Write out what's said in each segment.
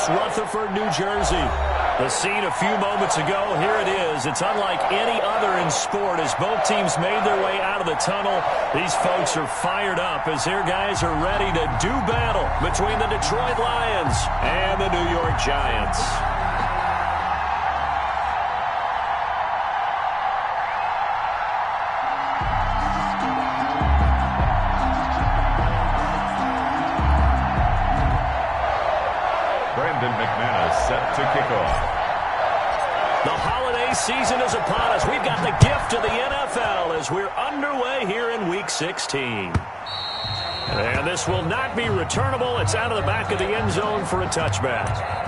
Rutherford, New Jersey. The scene a few moments ago, here it is. It's unlike any other in sport as both teams made their way out of the tunnel. These folks are fired up as their guys are ready to do battle between the Detroit Lions and the New York Giants. Set to kick off. The holiday season is upon us. We've got the gift of the NFL as we're underway here in Week 16. And this will not be returnable. It's out of the back of the end zone for a touchback.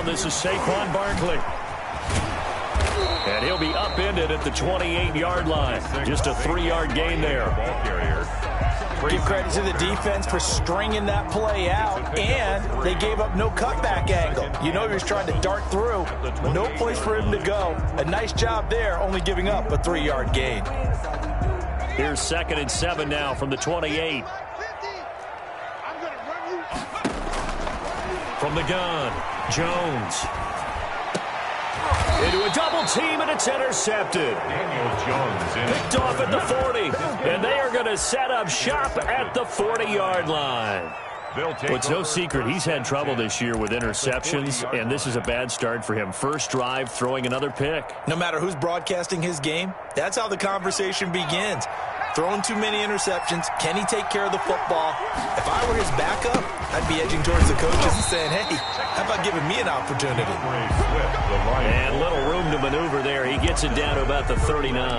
This is Saquon Barkley. And he'll be upended at the 28-yard line. Just a 3-yard gain there. Give credit to the defense for stringing that play out, and they gave up no cutback angle. You know he was trying to dart through. No place for him to go. A nice job there, only giving up a 3-yard gain. Here's 2nd and 7 now from the 28. From the gun, Jones. Into a double team, and it's intercepted. Daniel Jones picked off at the 40, and they are going to set up shop at the 40-yard line. It's no secret he's had trouble this year with interceptions, and this is a bad start for him. First drive, throwing another pick. No matter who's broadcasting his game, that's how the conversation begins. Throwing too many interceptions. Can he take care of the football? If I were his backup, I'd be edging towards the coaches and saying, hey, how about giving me an opportunity? And little room to maneuver there. He gets it down to about the 39.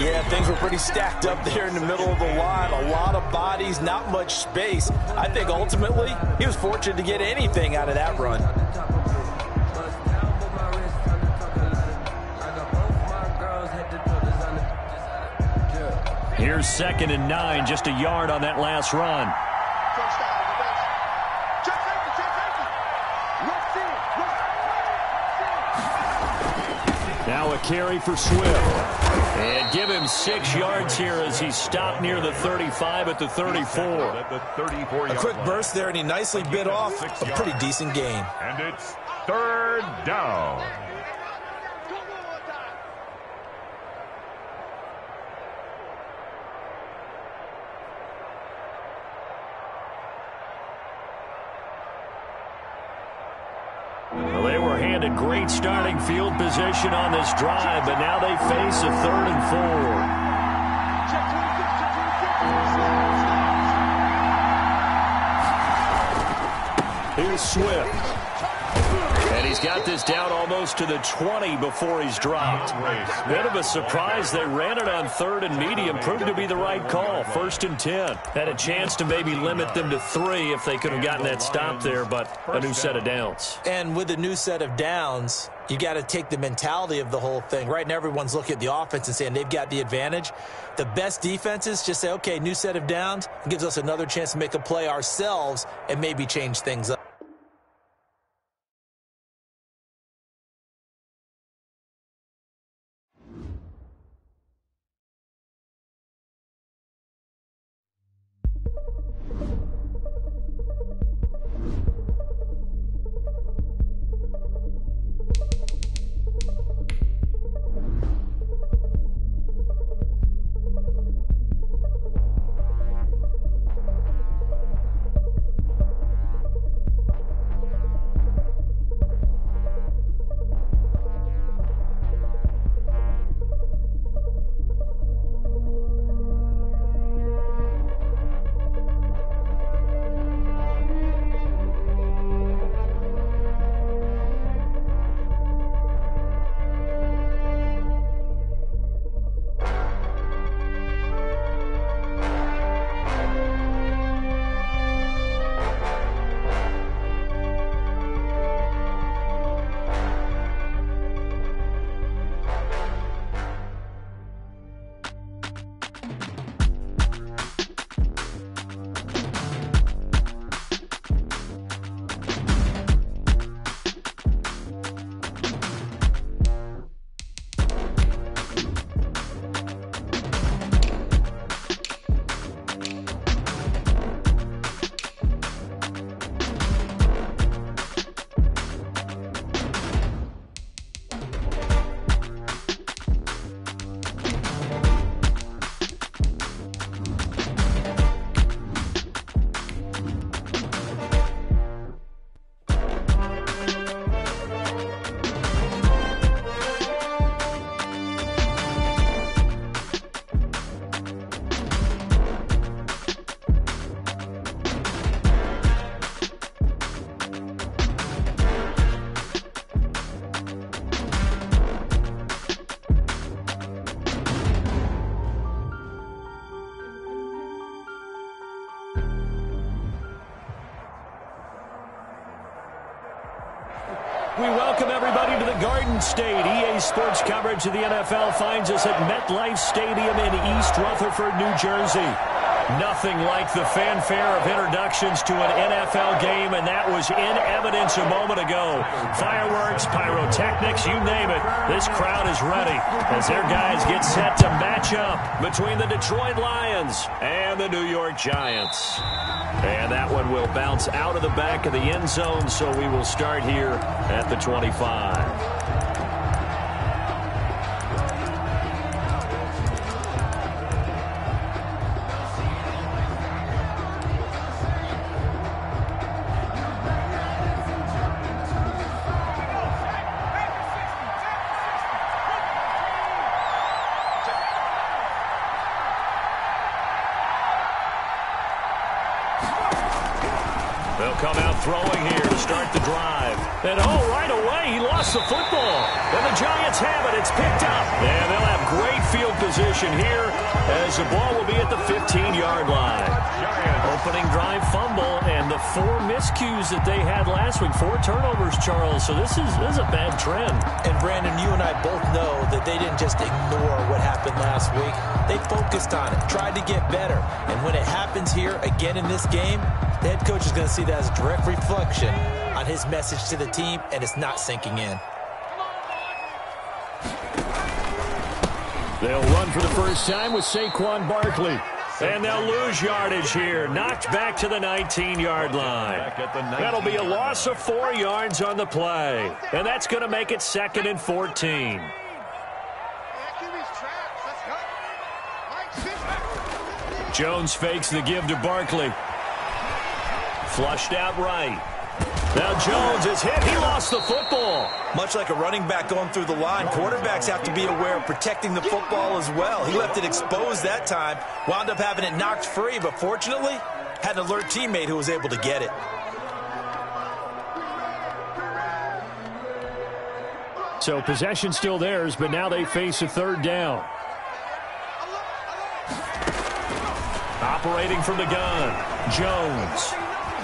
Yeah, things were pretty stacked up there in the middle of the line. A lot of bodies, not much space. I think ultimately he was fortunate to get anything out of that run. Here's 2nd and 9, just a yard on that last run. Now a carry for Swift. And give him 6 yards here as he stopped near the 35 at the 34. A quick burst there, and he nicely bit off a pretty decent gain. And it's 3rd down. Well, they were handed great starting field position on this drive, but now they face a 3rd and 4. Here's Swift. And he's got this down almost to the 20 before he's dropped. Bit of a surprise. They ran it on 3rd and medium. Proved to be the right call. 1st and 10. Had a chance to maybe limit them to 3 if they could have gotten that stop there, but a new set of downs. And with a new set of downs, you got to take the mentality of the whole thing. Right now, everyone's looking at the offense and saying they've got the advantage. The best defenses just say, okay, new set of downs. It gives us another chance to make a play ourselves and maybe change things up. We welcome everybody to the Garden State. EA Sports coverage of the NFL finds us at MetLife Stadium in East Rutherford, New Jersey. Nothing like the fanfare of introductions to an NFL game, and that was in evidence a moment ago. Fireworks, pyrotechnics, you name it. This crowd is ready as their guys get set to match up between the Detroit Lions and the New York Giants. And that one will bounce out of the back of the end zone, so we will start here at the 25. They'll come out throwing here to start the drive. And, right away, he lost the football. And the Giants have it. It's picked up. And they'll have great field position here as the ball will be at the 15-yard line. Opening drive fumble, and the 4 miscues that they had last week. 4 turnovers, Charles. So this is a bad trend. And, Brandon, you and I both know that they didn't just ignore what happened last week. They focused on it, tried to get better. And when it happens here again in this game, the head coach is going to see that as a direct reflection on his message to the team, and it's not sinking in. They'll run for the first time with Saquon Barkley. And they'll lose yardage here. Knocked back to the 19-yard line. That'll be a loss of 4 yards on the play. And that's going to make it 2nd and 14. Jones fakes the give to Barkley. Flushed out right. Now Jones is hit. He lost the football. Much like a running back going through the line, quarterbacks have to be aware of protecting the football as well. He left it exposed that time, wound up having it knocked free, but fortunately, had an alert teammate who was able to get it. So possession still theirs, but now they face a 3rd down. Operating from the gun, Jones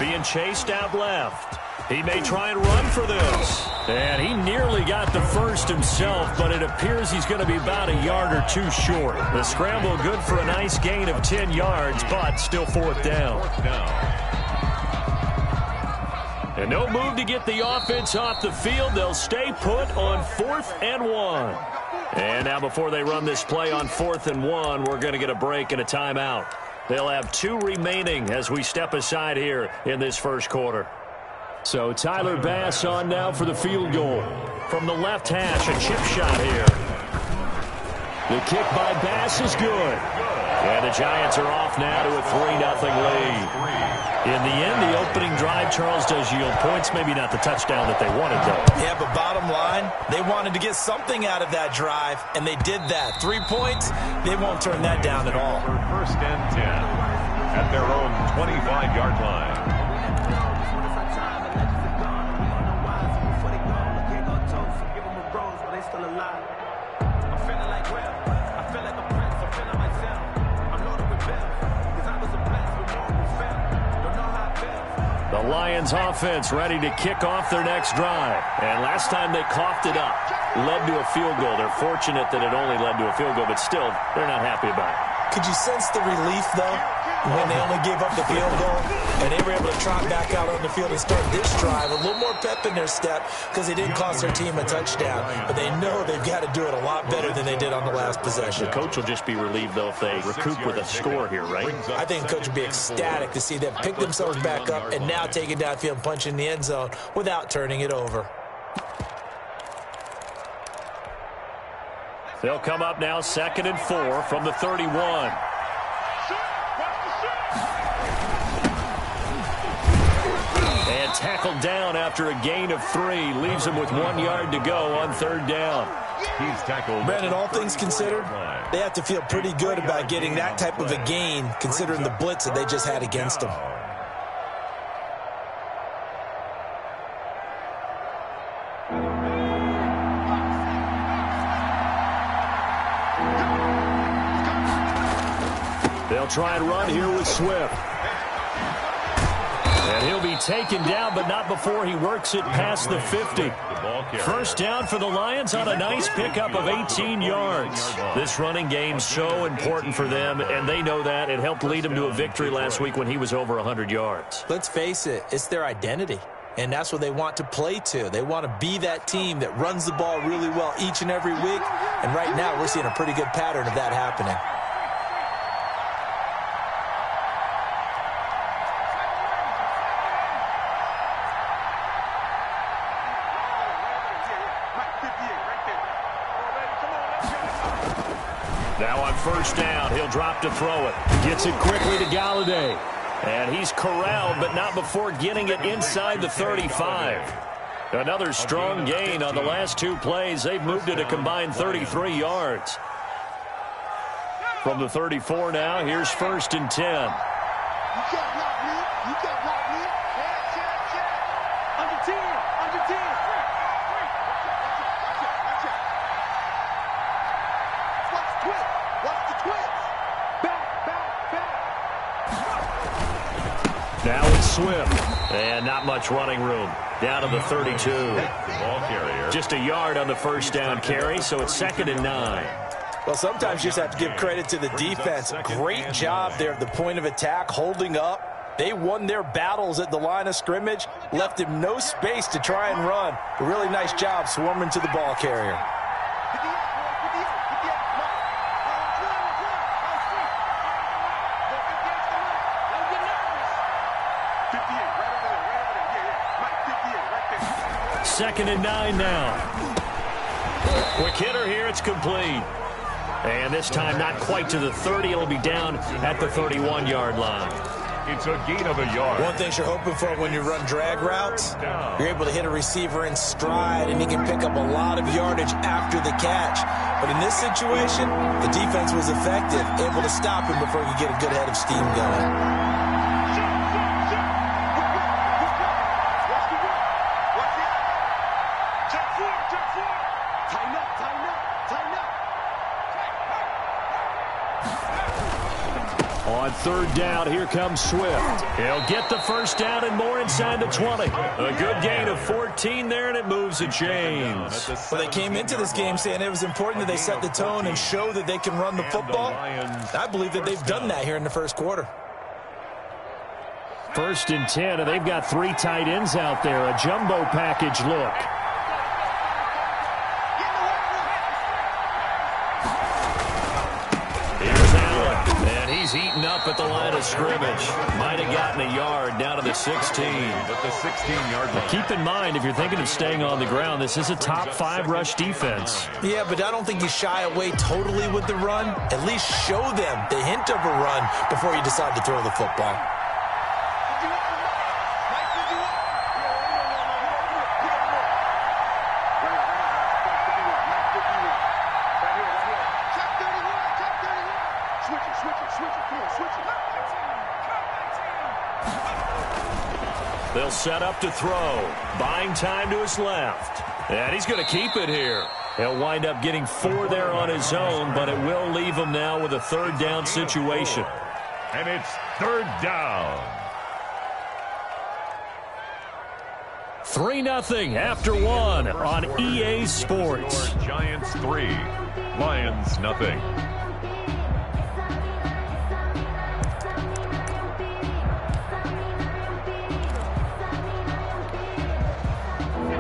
being chased out left. He may try and run for this. And he nearly got the first himself, but it appears he's going to be about a yard or 2 short. The scramble good for a nice gain of 10 yards, but still 4th down. And no move to get the offense off the field. They'll stay put on 4th and 1. And now before they run this play on 4th and 1, we're going to get a break and a timeout. They'll have 2 remaining as we step aside here in this first quarter. So Tyler Bass on now for the field goal. From the left hash, a chip shot here. The kick by Bass is good. And the Giants are off now to a 3-0 lead. In the end, the opening drive, Charles, does yield points. Maybe not the touchdown that they wanted, though. Yeah, but bottom line, they wanted to get something out of that drive, and they did that. 3 points, they won't turn that down at all. 1st and 10 at their own 25-yard line. The Lions offense ready to kick off their next drive. And last time they coughed it up, led to a field goal. They're fortunate that it only led to a field goal, but still, they're not happy about it. Could you sense the relief, though, when they only gave up the field goal and they were able to trot back out on the field and start this drive? A little more pep in their step because they didn't cost their team a touchdown. But they know they've got to do it a lot better than they did on the last possession. The coach will just be relieved, though, if they recoup with a score here, right? I think the coach will be ecstatic to see them pick themselves back up and now take it downfield and punch in the end zone without turning it over. They'll come up now 2nd and 4 from the 31. And tackled down after a gain of 3. Leaves him with 1 yard to go on 3rd down. He's tackled. Brandon, all things considered, they have to feel pretty good about getting that type of a gain considering the blitz that they just had against them. They'll try and run here with Swift. And he'll be taken down, but not before he works it past the 50. First down for the Lions on a nice pickup of 18 yards. This running game's so important for them, and they know that. It helped lead them to a victory last week when he was over 100 yards. Let's face it, it's their identity. And that's what they want to play to. They want to be that team that runs the ball really well each and every week. And right now, we're seeing a pretty good pattern of that happening. Now on first down, he'll drop to throw it. Gets it quickly to Galladay. And he's corralled, but not before getting it inside the 35. Another strong gain on the last two plays. They've moved it a combined 33 yards. From the 34 now, here's first and 10. Now it's Swift. And not much running room. Down to the 32. Ball carrier. Just a yard on the first down carry, so it's 2nd and 9. Well, sometimes you just have to give credit to the defense. Great job there at the point of attack, holding up. They won their battles at the line of scrimmage, left him no space to try and run. A really nice job swarming to the ball carrier. Second and 9 now. Quick hitter here, it's complete. And this time not quite to the 30. It'll be down at the 31-yard line. It's a gain of a yard. One thing you're hoping for when you run drag routes, you're able to hit a receiver in stride, and he can pick up a lot of yardage after the catch. But in this situation, the defense was effective, able to stop him before he could get a good head of steam going. On third down, here comes Swift. He'll get the first down and more inside the 20. A good gain of 14 there, and it moves the chains. Well, they came into this game saying it was important that they set the tone and show that they can run the football. I believe that they've done that here in the first quarter. First and 10, and they've got 3 tight ends out there. A jumbo package look. He's eaten up at the line of scrimmage. Might have gotten a yard down to the 16. At the 16-yard line. Keep in mind, if you're thinking of staying on the ground, this is a top 5 rush defense. Yeah, but I don't think you shy away totally with the run. At least show them the hint of a run before you decide to throw the football. They'll set up to throw. Buying time to his left. And he's going to keep it here. He'll wind up getting 4 there on his own, but it will leave him now with a third down situation. And it's third down. 3-0 after 1 on EA Sports. Giants 3, Lions nothing.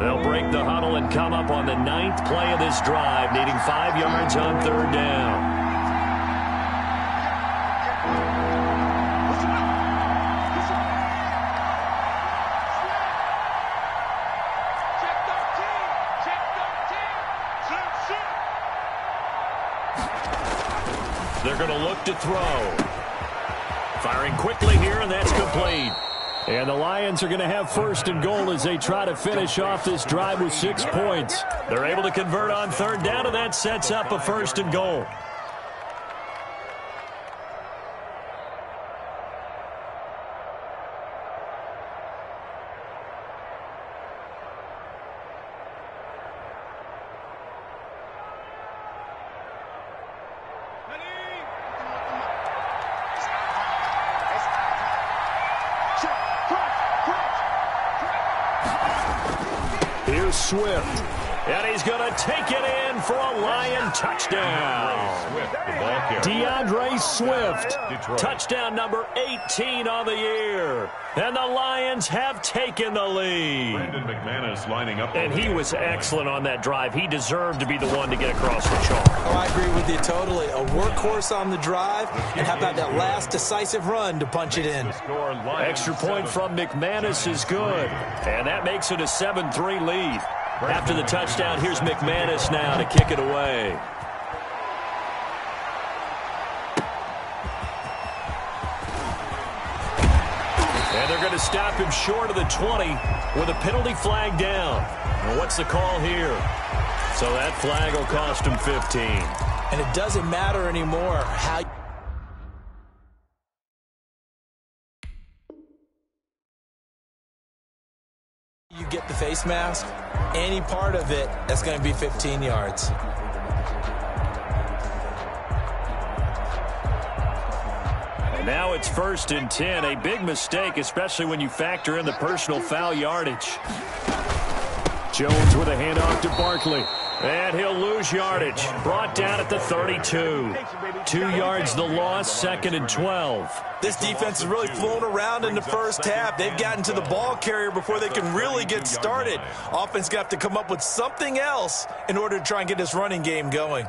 They'll break the huddle and come up on the 9th play of this drive, needing 5 yards on third down. They're going to look to throw. Firing quickly here, and that's complete. And the Lions are going to have first and goal as they try to finish off this drive with 6 points. They're able to convert on third down, and that sets up a first and goal. with Swift. And he's going to take it in for a Lion touchdown. Swift, the ball carrier. DeAndre Swift, Detroit. touchdown number 18 on the year. And the Lions have taken the lead. Brandon McManus lining up. And he was excellent on that drive. He deserved to be the one to get across the chalk. Oh, I agree with you totally. A workhorse on the drive, and how about that last decisive run to punch it in? Extra point from McManus is good. And that makes it a 7-3 lead. After the touchdown, here's McManus now to kick it away. And they're going to stop him short of the 20 with a penalty flag down. And what's the call here? So that flag will cost him 15. And it doesn't matter anymore how you get the face mask. Any part of it, that's going to be 15 yards. And now it's 1st and 10. A big mistake, especially when you factor in the personal foul yardage. Jones with a handoff to Barkley. And he'll lose yardage. Brought down at the 32. 2 yards the loss, 2nd and 12. This defense is really flown around in the first half. They've gotten to the ball carrier before they can really get started. Offense got to come up with something else in order to try and get this running game going.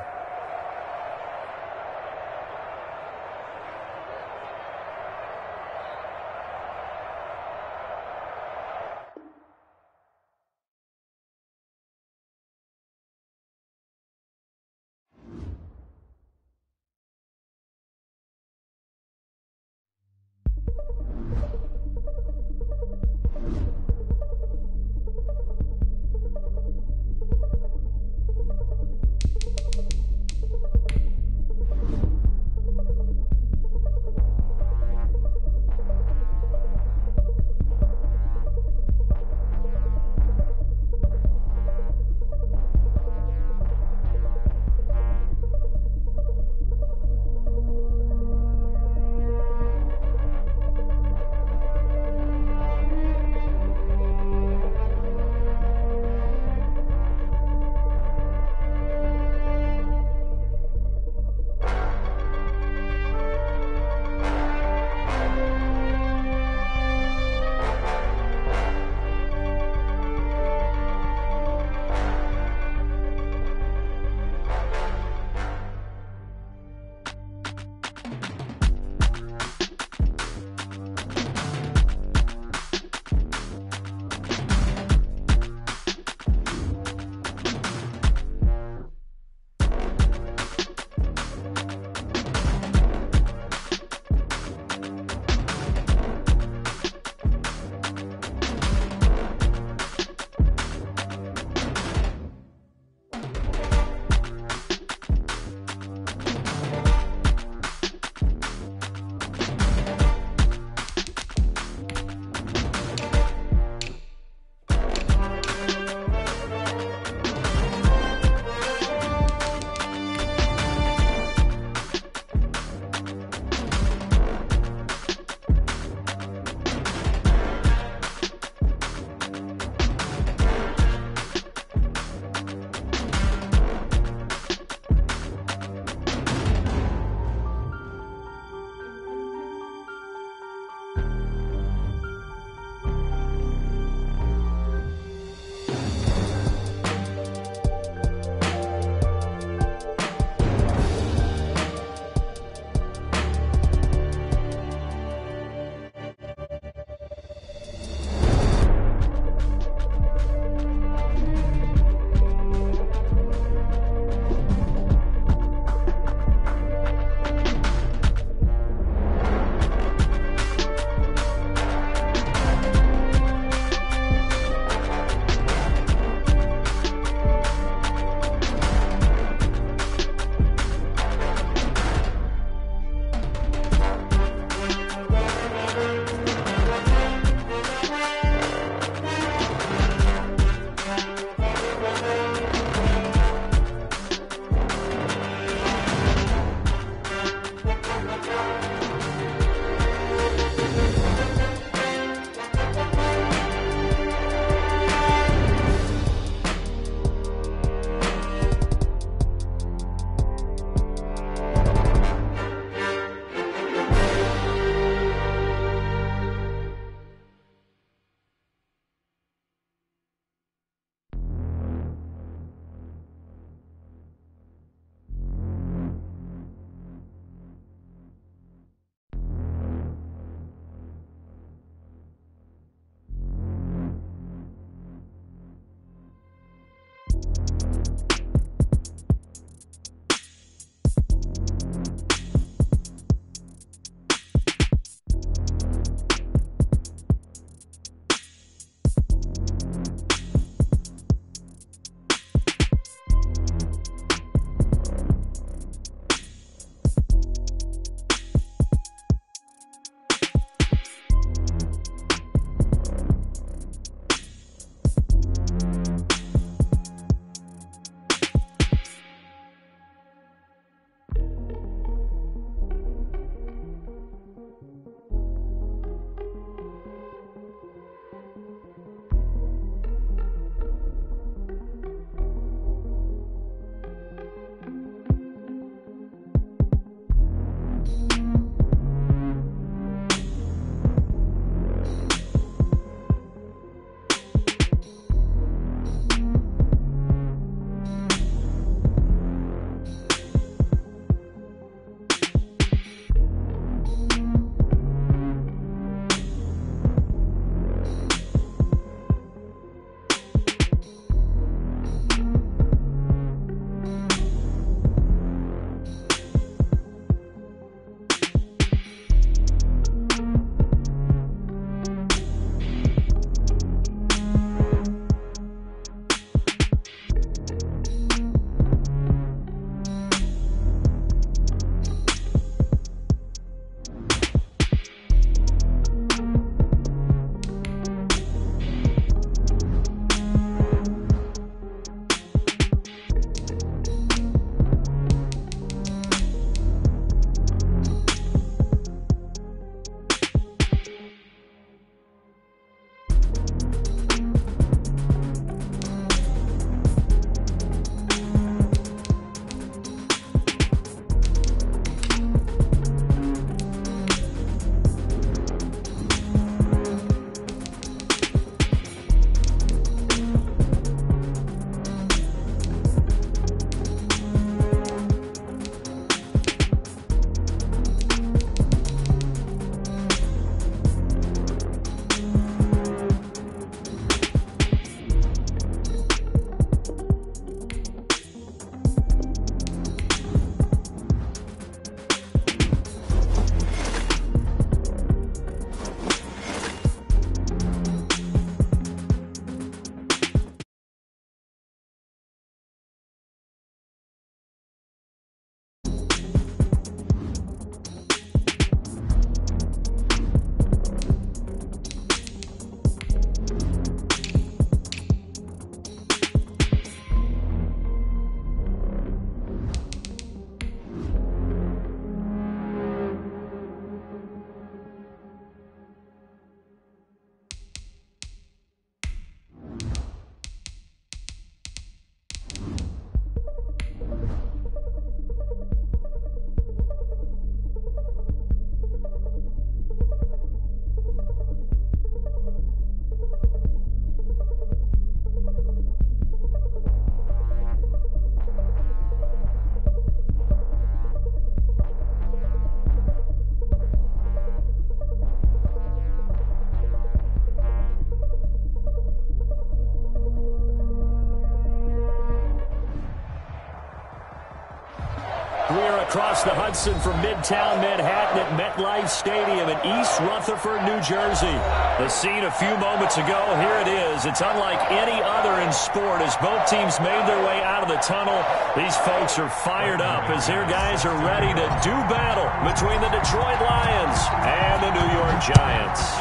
across the Hudson from Midtown Manhattan at MetLife Stadium in East Rutherford, New Jersey. The scene a few moments ago, here it is. It's unlike any other in sport as both teams made their way out of the tunnel. These folks are fired up as their guys are ready to do battle between the Detroit Lions and the New York Giants.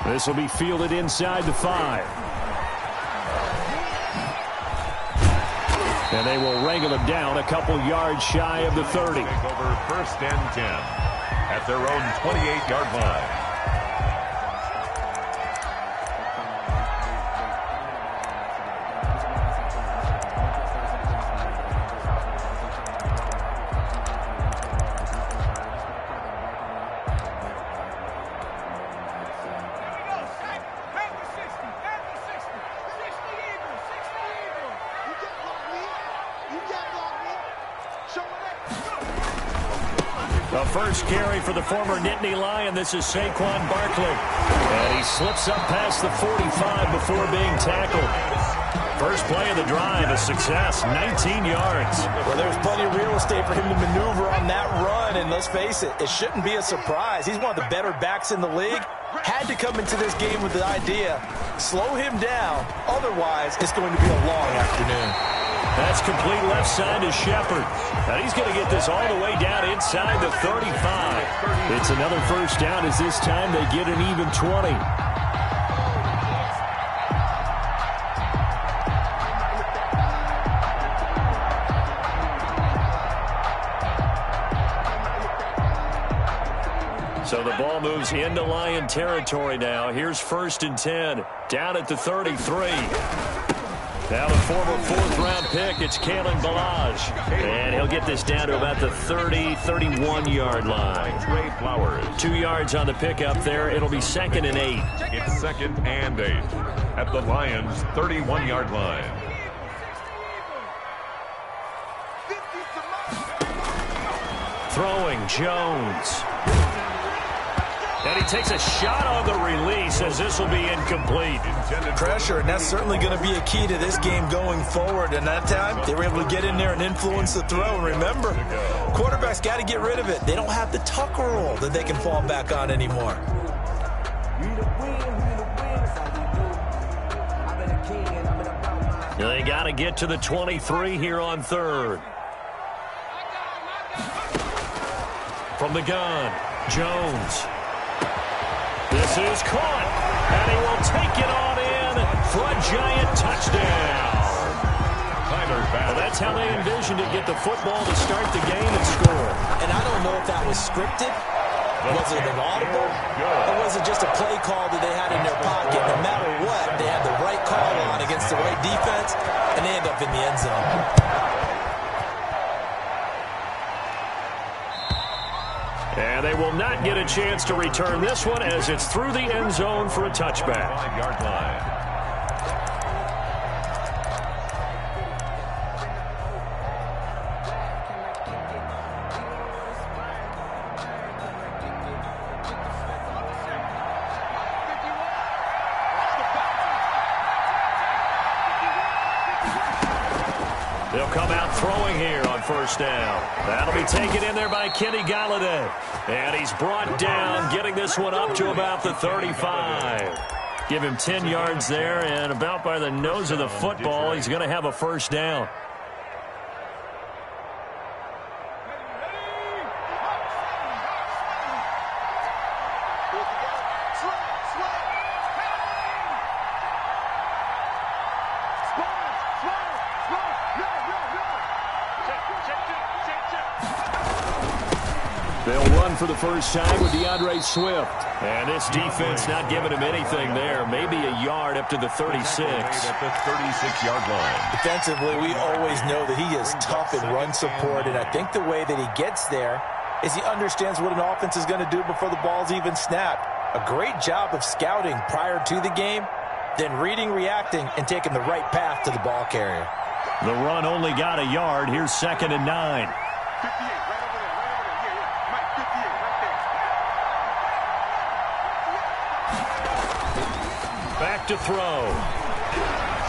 This will be fielded inside the 5. And they will wrangle him down a couple yards shy of the 30. Over 1st and 10 at their own 28-yard line. The first carry for the former Nittany Lion. This is Saquon Barkley. And he slips up past the 45 before being tackled. First play of the drive, a success, 19 yards. Well, there's plenty of real estate for him to maneuver on that run, and let's face it, it shouldn't be a surprise. He's one of the better backs in the league. Had to come into this game with the idea, slow him down, otherwise it's going to be a long afternoon. That's complete left side to Shepard. And he's going to get this all the way down inside the 35. It's another first down as this time they get an even 20. So the ball moves into Lion territory now. Here's 1st and 10. Down at the 33. Now the former 4th-round pick, it's Kalen Ballage. And he'll get this down to about the 30, 31-yard line. Trey Flowers. 2 yards on the pickup there. It'll be 2nd and 8. It's 2nd and 8 at the Lions' 31-yard line. Throwing Jones. And he takes a shot on the release as this will be incomplete. Pressure, and that's certainly going to be a key to this game going forward. And that time, they were able to get in there and influence the throw. And remember, quarterbacks got to get rid of it. They don't have the Tucker rule that they can fall back on anymore. They got to get to the 23 here on 3rd. From the gun, Jones. This is caught, and he will take it on in for a Giant touchdown. Well, that's how they envisioned it, get the football to start the game and score. And I don't know if that was scripted, was it an audible, or was it just a play call that they had in their pocket? No matter what, they had the right call on against the right defense, and they end up in the end zone. And they will not get a chance to return this one as it's through the end zone for a touchback. 5-yard line. They'll come out throwing here on 1st down. That'll be taken in there by Kenny Galladay. And he's brought down, getting this one up to about the 35. Give him 10 yards there, and about by the nose of the football, he's going to have a 1st down. They'll run for the first time with DeAndre Swift. And this defense not giving him anything there. Maybe a yard up to the 36. At the 36-yard line. Defensively, we always know that he is tough in run support, and I think the way that he gets there is he understands what an offense is going to do before the ball's even snapped. A great job of scouting prior to the game, then reading, reacting, and taking the right path to the ball carrier. The run only got a yard. Here's 2nd and 9. Back to throw.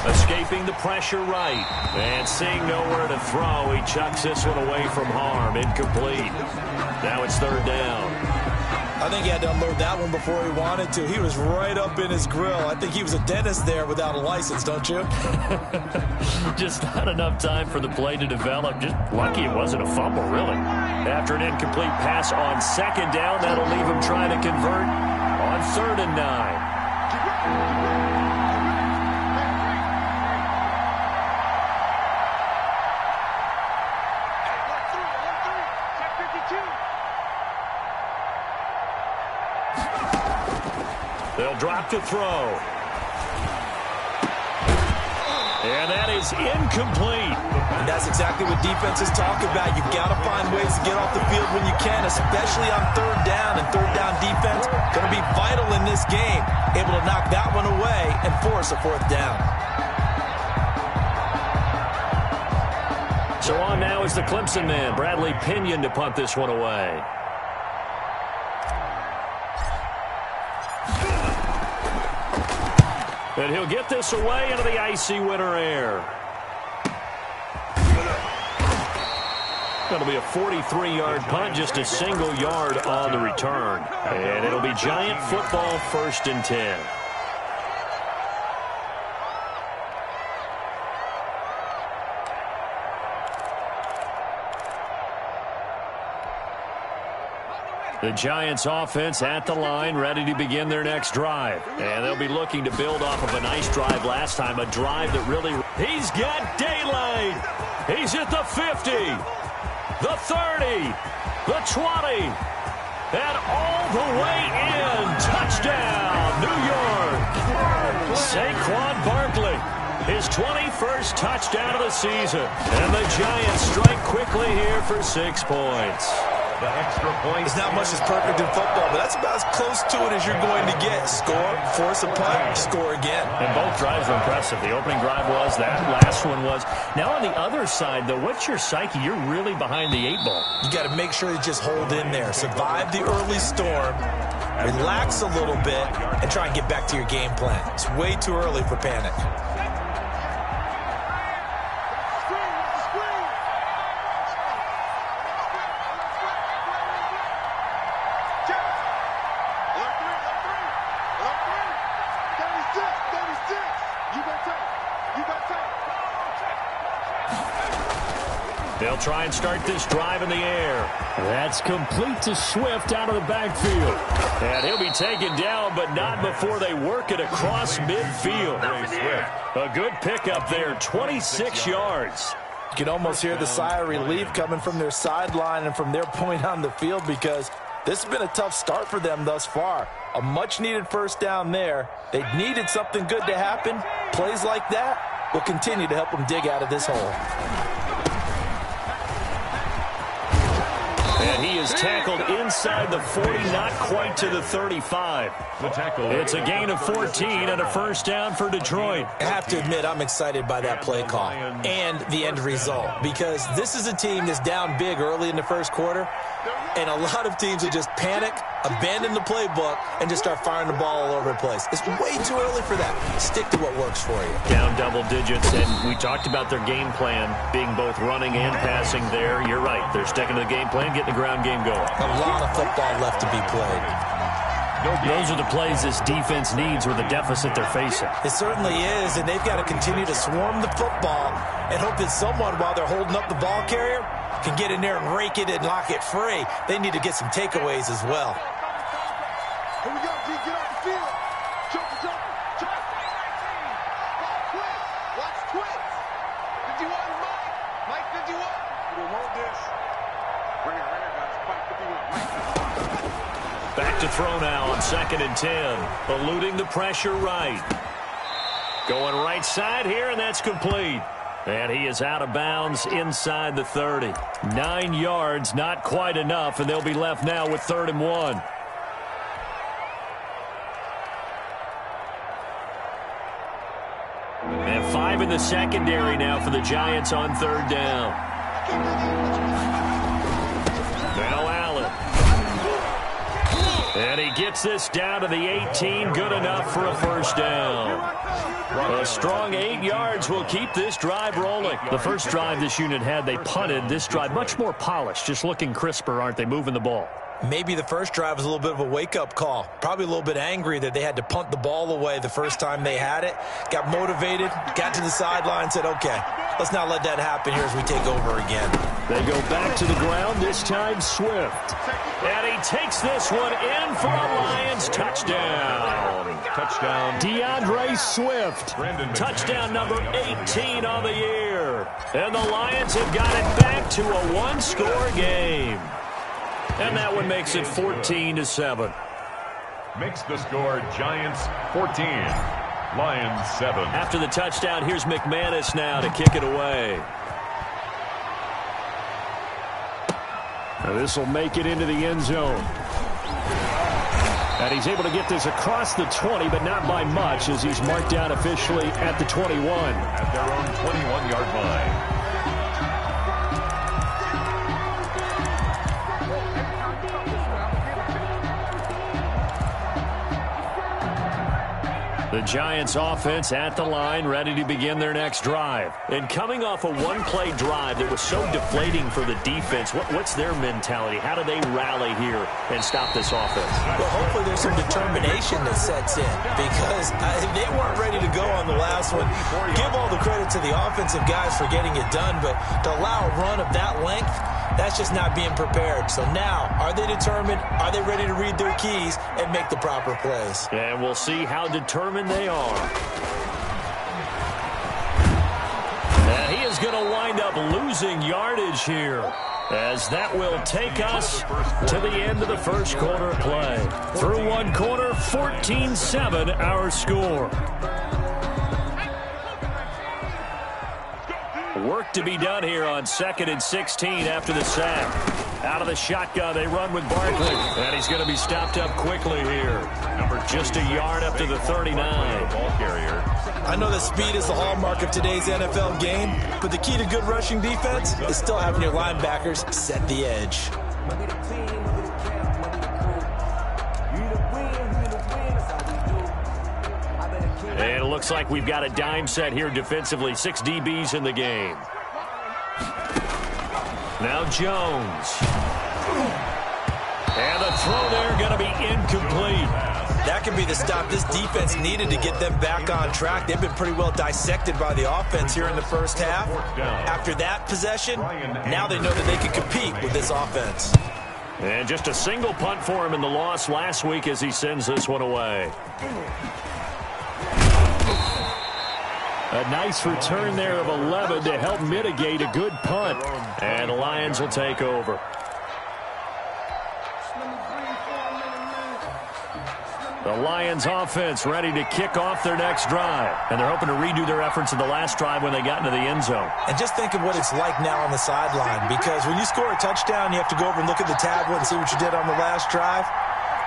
Escaping the pressure right. And seeing nowhere to throw, he chucks this one away from harm. Incomplete. Now it's third down. I think he had to unload that one before he wanted to. He was right up in his grill. I think he was a dentist there without a license, don't you? Just not enough time for the play to develop. Just lucky it wasn't a fumble, really. After an incomplete pass on second down, that'll leave him trying to convert on 3rd and 9. They'll drop to throw. And that is incomplete. And that's exactly what defenses talk about. You've got to find ways to get off the field when you can, especially on 3rd down. And 3rd down defense going to be vital in this game. Able to knock that one away and force a 4th down. So on now is the Clemson man, Bradley Pinion, to punt this one away. And he'll get this away into the icy winter air. That'll be a 43-yard punt, just a single yard on the return. And it'll be Giant football, 1st and 10. The Giants offense at the line, ready to begin their next drive. And they'll be looking to build off of a nice drive last time, a drive that really... He's got daylight. He's at the 50, the 30, the 20, and all the way in. Touchdown, New York. Saquon Barkley, his 21st touchdown of the season. And the Giants strike quickly here for 6 points. The extra point. It's not much that's perfect in football, but that's about as close to it as you're going to get. Score, force a punt, score again. And both drives were impressive. The opening drive was, that last one was. Now on the other side, though, what's your psyche? You're really behind the 8 ball. You got to make sure you just hold in there. Survive the early storm, relax a little bit, and try and get back to your game plan. It's way too early for panic. They'll try and start this drive in the air. That's complete to Swift out of the backfield. And he'll be taken down, but not before they work it across midfield. A good pickup there, 26 yards. You can almost hear the sigh of relief coming from their sideline and from their point on the field, because this has been a tough start for them thus far. A much-needed 1st down there. They needed something good to happen. Plays like that will continue to help them dig out of this hole. And he is tackled inside the 40, not quite to the 35. It's a gain of 14 and a 1st down for Detroit. I have to admit, I'm excited by that play call and the end result, because this is a team that's down big early in the 1st quarter, and a lot of teams will just panic, abandon the playbook, and just start firing the ball all over the place. It's way too early for that. Stick to what works for you. Down double digits, and we talked about their game plan being both running and passing there. You're right. They're sticking to the game plan, getting the ground game going. A lot of football left to be played. Those are the plays this defense needs with the deficit they're facing. It certainly is, and they've got to continue to swarm the football and hope that someone, while they're holding up the ball carrier, can get in there and rake it and lock it free. They need to get some takeaways as well. Here we go, G. Get off the field. Jumper. Watch twins. 51, Mike 51. We'll hold this. Bring it, guys. Mike 51. Back to throw now on 2nd and 10. Eluding the pressure right. Going right side here, and that's complete. And he is out of bounds inside the 30. 9 yards, not quite enough, and they'll be left now with 3rd and 1. And 5 in the secondary now for the Giants on 3rd down. Now Allen. And he gets this down to the 18, good enough for a first down. A strong 8 yards will keep this drive rolling. The first drive this unit had, they punted. This drive, much more polished, just looking crisper, aren't they, moving the ball? Maybe the first drive was a little bit of a wake-up call. Probably a little bit angry that they had to punt the ball away the first time they had it. Got motivated, got to the sideline, said, okay, let's not let that happen here as we take over again. They go back to the ground, this time Swift. And he takes this one in for a Lions touchdown. Touchdown. DeAndre Swift. Touchdown number 18 on the year. And the Lions have got it back to a one-score game. And that one makes it 14-7. Makes the score Giants 14, Lions 7. After the touchdown, here's McManus now to kick it away. This will make it into the end zone. And he's able to get this across the 20, but not by much, as he's marked down officially at the 21. At their own 21-yard line. The Giants offense at the line, ready to begin their next drive. And coming off a one-play drive that was so deflating for the defense, what's their mentality? How do they rally here and stop this offense? Well, hopefully there's some determination that sets in, because they weren't ready to go on the last one. Give all the credit to the offensive guys for getting it done, but to allow a run of that length, that's just not being prepared. So now, are they determined? Are they ready to read their keys and make the proper plays? And we'll see how determined they are. And he is going to wind up losing yardage here, as that will take us to the end of the first quarter of play. Through one quarter, 14-7 our score. Work to be done here on 2nd and 16 after the sack. Out of the shotgun, they run with Barkley. And he's going to be stopped up quickly here. Just a yard up to the 39. Ball carrier. I know that speed is the hallmark of today's NFL game, but the key to good rushing defense is still having your linebackers set the edge. And it looks like we've got a dime set here defensively. 6 DBs in the game. Now Jones. And the throw there going to be incomplete. That could be the stop this defense needed to get them back on track. They've been pretty well dissected by the offense here in the first half. After that possession, now they know that they can compete with this offense. And just a single punt for him in the loss last week as he sends this one away. A nice return there of 11 to help mitigate a good punt. And the Lions will take over. The Lions offense ready to kick off their next drive. And they're hoping to redo their efforts in the last drive when they got into the end zone. And just think of what it's like now on the sideline, because when you score a touchdown, you have to go over and look at the tablet and see what you did on the last drive.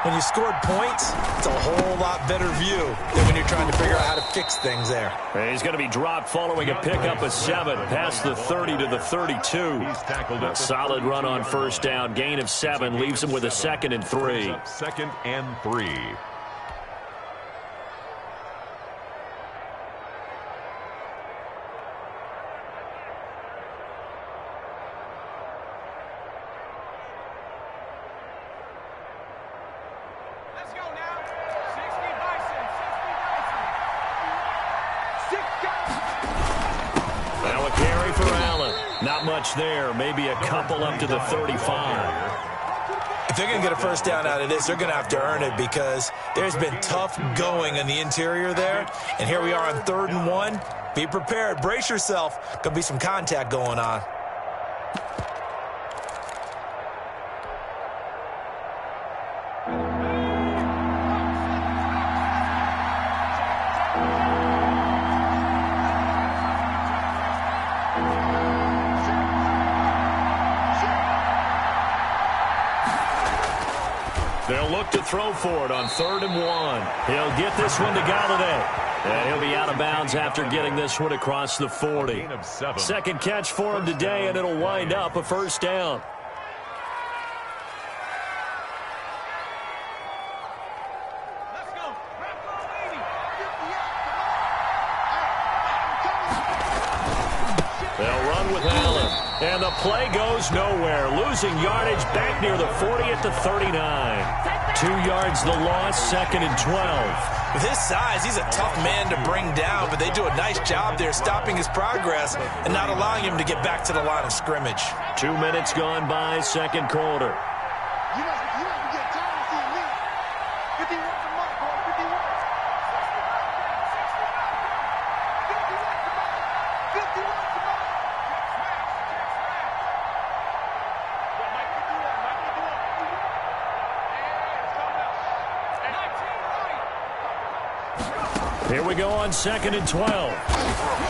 When you scored points, it's a whole lot better view than when you're trying to figure out how to fix things there. He's going to be dropped following a pickup of 7 past the 30 to the 32. A solid run on first down. Gain of 7 leaves him with a 2nd and 3. 2nd and 3. There, maybe a couple up to the 35. If they're going to get a first down out of this, they're going to have to earn it, because there's been tough going in the interior there. And here we are on 3rd and 1. Be prepared. Brace yourself. Going to be some contact going on. They'll look to throw for it on 3rd and 1. He'll get this one to Galladay. And he'll be out of bounds after getting this one across the 40. Second catch for him today, and it'll wind up a first down. with Allen. And the play goes nowhere. Losing yardage back near the 40 at the 39. 2 yards the loss, 2nd and 12. With his size, he's a tough man to bring down, but they do a nice job there stopping his progress and not allowing him to get back to the line of scrimmage. 2 minutes gone by, second quarter. You must be getting tired of seeing me. 51 to Mike, boy. 51. 51 to Mike. 51 to Mike. Here we go on 2nd and 12.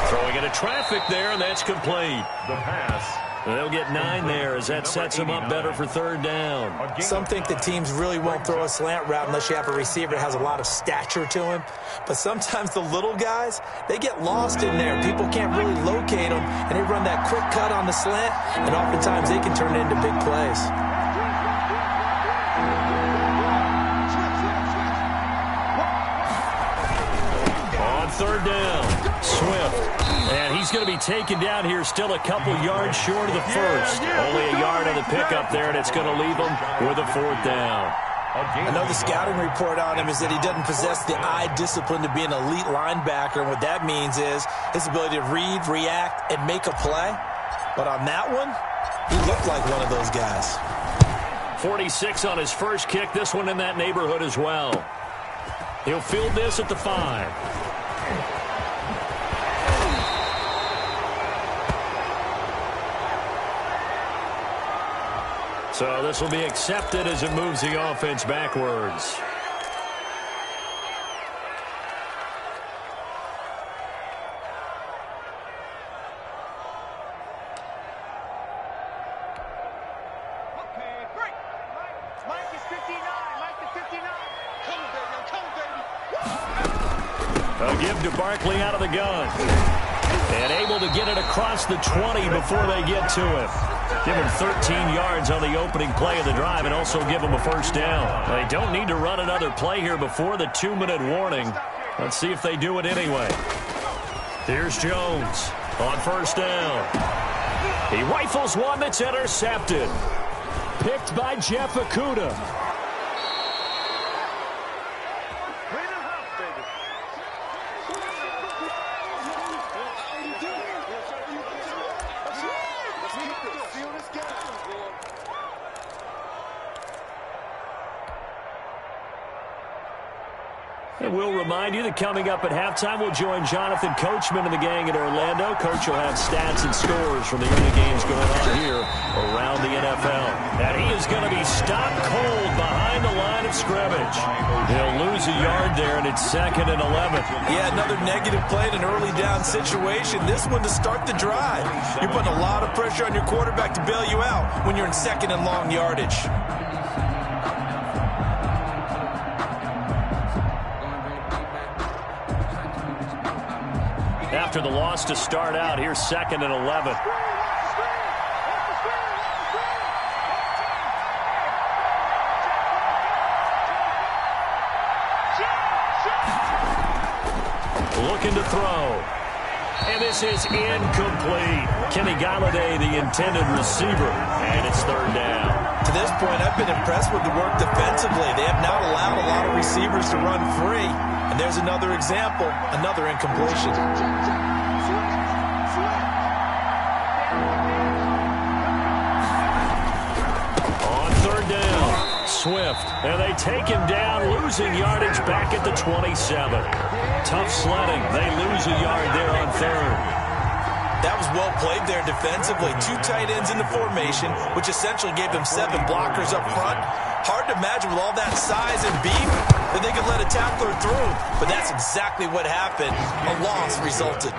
Throwing into traffic there, and that's complete. The pass. They'll get 9 there as that sets them up better for 3rd down. Some think that teams really won't throw a slant route unless you have a receiver that has a lot of stature to him. But sometimes the little guys, they get lost in there. People can't really locate them, and they run that quick cut on the slant, and oftentimes they can turn it into big plays. On 3rd down, Swift. And he's going to be taken down here still a couple yards short of the first. Only a yard on the pickup there, and it's going to leave him with a 4th down. I know the scouting report on him is that he doesn't possess the eye discipline to be an elite linebacker. And what that means is his ability to read, react, and make a play. But on that one, he looked like one of those guys. 46 on his first kick. This one in that neighborhood as well. He'll field this at the 5. So this will be accepted as it moves the offense backwards. Okay, break. Mike is 59. Mike is 59. Come on, baby. Come on, baby. A give to Barkley out of the gun. And able to get it across the 20 before they get to him. Give him 13 yards on the opening play of the drive and also give him a 1st down. They don't need to run another play here before the 2-minute warning. Let's see if they do it anyway. Here's Jones on 1st down. He rifles one that's intercepted. Picked by Jeff Okudah. And we'll remind you that coming up at halftime, we'll join Jonathan Coachman and the gang in Orlando. Coach will have stats and scores from the early games going on here around the NFL. And he is going to be stopped cold behind the line of scrimmage. He'll lose a yard there, and it's 2nd and 11. Yeah, another negative play in an early down situation. This one to start the drive. You're putting a lot of pressure on your quarterback to bail you out when you're in 2nd and long yardage. After the loss to start out, here's 2nd and 11. Looking to throw. And this is incomplete. Kenny Galladay, the intended receiver, and it's 3rd down. To this point, I've been impressed with the work defensively. They have not allowed a lot of receivers to run free. And there's another example, another incompletion. On 3rd down, Swift. And they take him down, losing yardage back at the 27. Tough sledding. They lose a yard there on 3rd. That was well played there defensively. 2 tight ends in the formation, which essentially gave them 7 blockers up front. Hard to imagine with all that size and beef that they could let a tackler through. But that's exactly what happened. A loss resulted.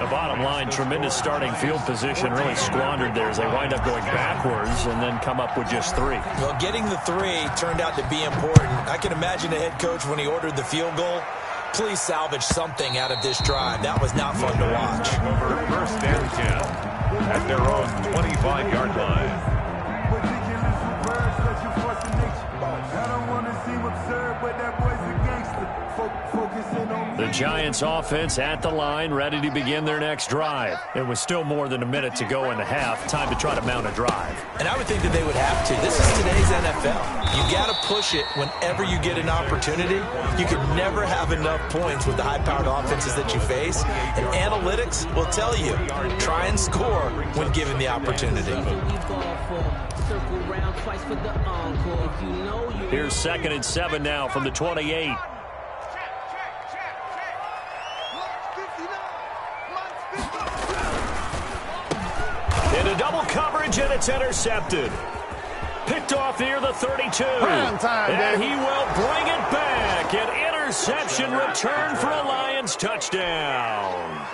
The bottom line, tremendous starting field position, really squandered there as they wind up going backwards and then come up with just 3. Well, getting the 3 turned out to be important. I can imagine the head coach when he ordered the field goal. Please salvage something out of this drive. That was not fun to watch. Over 1st and 10 at their own 25-yard line. I don't want to seem absurd, but that boy's a gangster. The Giants offense at the line, ready to begin their next drive. It was still more than a minute to go in the half. Time to try to mount a drive. And I would think that they would have to. This is today's NFL. You got to push it whenever you get an opportunity. You can never have enough points with the high-powered offenses that you face. And analytics will tell you, try and score when given the opportunity. Here's 2nd and 7 now from the 28. Into double coverage, and it's intercepted. Picked off near the 32. And he will bring it back. An interception return for a Lions touchdown.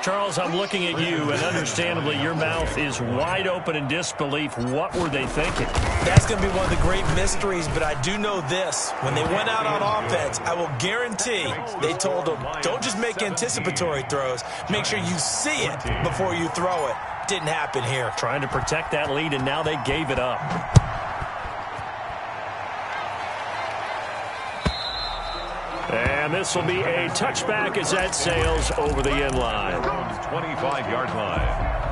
Charles, I'm looking at you, and understandably, your mouth is wide open in disbelief. What were they thinking? That's going to be one of the great mysteries, but I do know this. When they went out on offense, I will guarantee they told them, don't just make anticipatory throws. Make sure you see it before you throw it. Didn't happen here. Trying to protect that lead, and now they gave it up. And this will be a touchback as that sails over the end line. 25-yard line.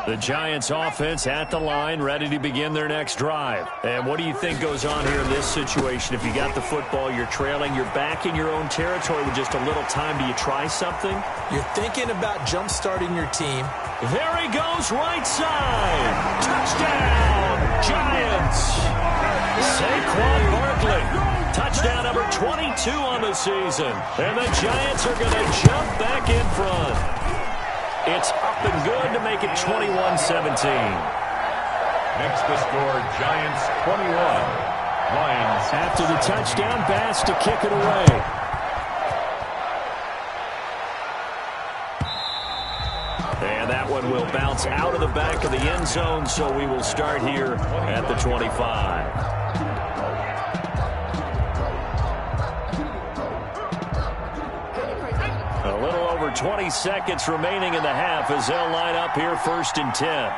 The Giants offense at the line, ready to begin their next drive. And what do you think goes on here in this situation? If you got the football, you're trailing, you're back in your own territory with just a little time. Do you try something? You're thinking about jump-starting your team. There he goes, right side. Touchdown, Giants. Saquon Barkley. Touchdown number 22 on the season. And the Giants are going to jump back in front. It's up and good to make it 21-17. Makes the score Giants 21. Lions. After the touchdown, Bass to kick it away. And that one will bounce out of the back of the end zone, so we will start here at the 25. 20 seconds remaining in the half as they'll line up here 1st and 10.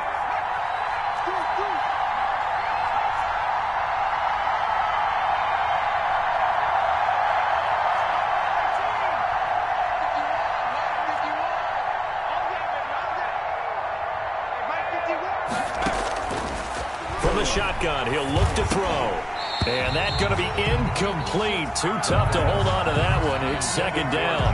From the shotgun, he'll look to throw. And that's going to be incomplete. Too tough to hold on to that one. It's 2nd down.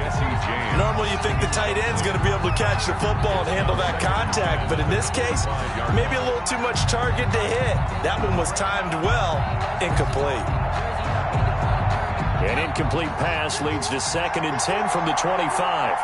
Normally you think the tight end's going to be able to catch the football and handle that contact. But in this case, maybe a little too much target to hit. That one was timed well. Incomplete. An incomplete pass leads to 2nd and 10 from the 25.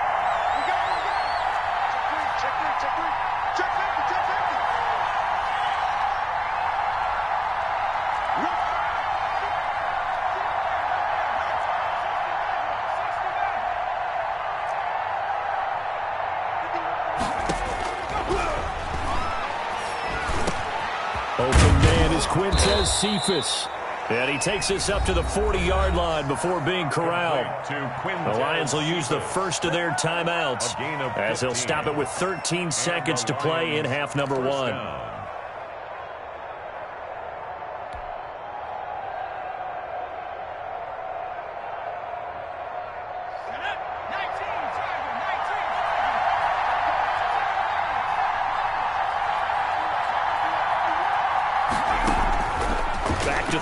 Cephas. And he takes us up to the 40-yard line before being corralled. The Lions will use the first of their timeouts as they'll stop it with 13 seconds to play in half number 1.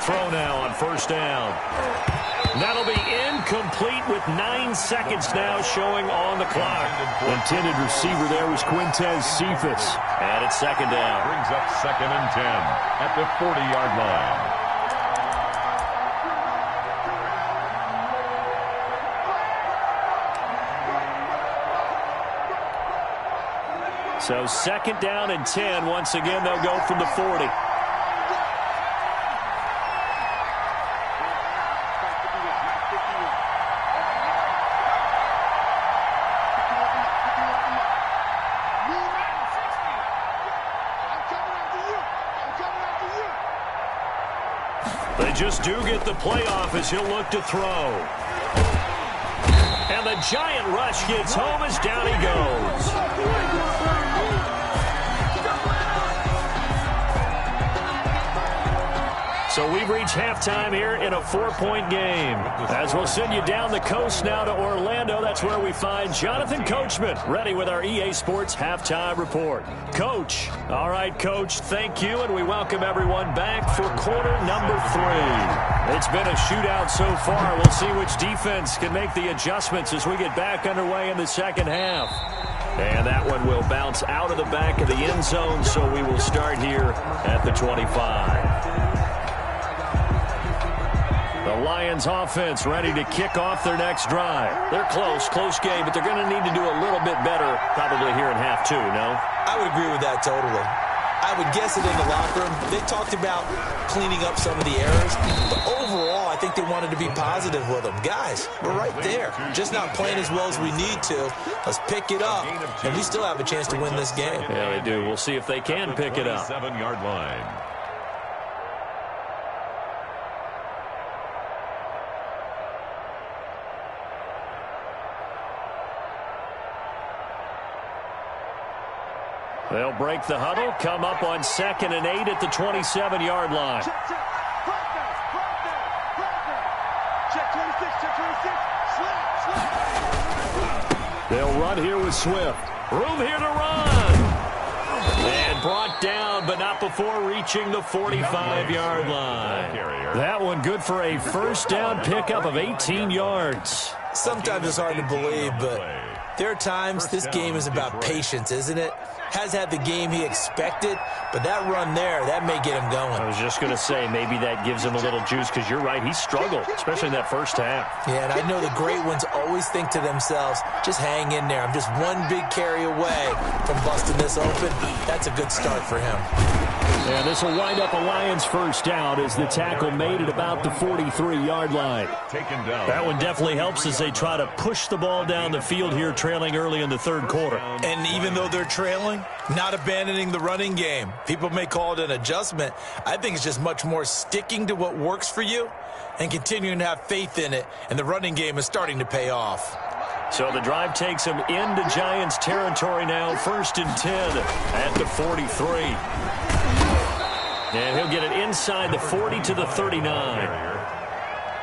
Throw now on 1st down. That'll be incomplete with 9 seconds now showing on the clock. Intended receiver there was Quintez Cephas. And it's 2nd down. Brings up 2nd and 10 at the 40-yard line. So 2nd down and 10. Once again, they'll go from the 40. They just do get the playoff as he'll look to throw. And the the giant rush gets home as down he goes. So we've reached halftime here in a 4-point game. As we'll send you down the coast now to Orlando, that's where we find Jonathan Coachman, ready with our EA Sports Halftime Report. Coach, all right, Coach, thank you, and we welcome everyone back for quarter number 3. It's been a shootout so far. We'll see which defense can make the adjustments as we get back underway in the second half. And that one will bounce out of the back of the end zone, so we will start here at the 25. The Lions offense ready to kick off their next drive. They're close game, but they're going to need to do a little bit better probably here in half 2, no? I would agree with that totally. I would guess it in the locker room. They talked about cleaning up some of the errors, but overall, I think they wanted to be positive with them. Guys, we're right there. Just not playing as well as we need to. Let's pick it up, and we still have a chance to win this game. Yeah, they do. We'll see if they can pick it up. 7-yard line. They'll break the huddle, come up on 2nd and 8 at the 27-yard line. They'll run here with Swift. Room here to run. And brought down, but not before reaching the 45-yard line. That one good for a first down pickup of 18 yards. Sometimes it's hard to believe, but there are times this game is about patience, isn't it? Has had the game he expected, but that run there, that may get him going. I was just going to say, maybe that gives him a little juice, because you're right, he struggled, especially in that first half. Yeah, and I know the great ones always think to themselves, just hang in there. I'm just one big carry away from busting this open. That's a good start for him. Yeah, this will wind up a Lions first down as the tackle made at about the 43-yard line. Taken down. That one definitely helps as they try to push the ball down the field here, trailing early in the third quarter. And even though they're trailing, not abandoning the running game. People may call it an adjustment. I think it's just much more sticking to what works for you and continuing to have faith in it, and the running game is starting to pay off. So the drive takes him into Giants territory now, 1st and 10 at the 43. And he'll get it inside the 40 to the 39.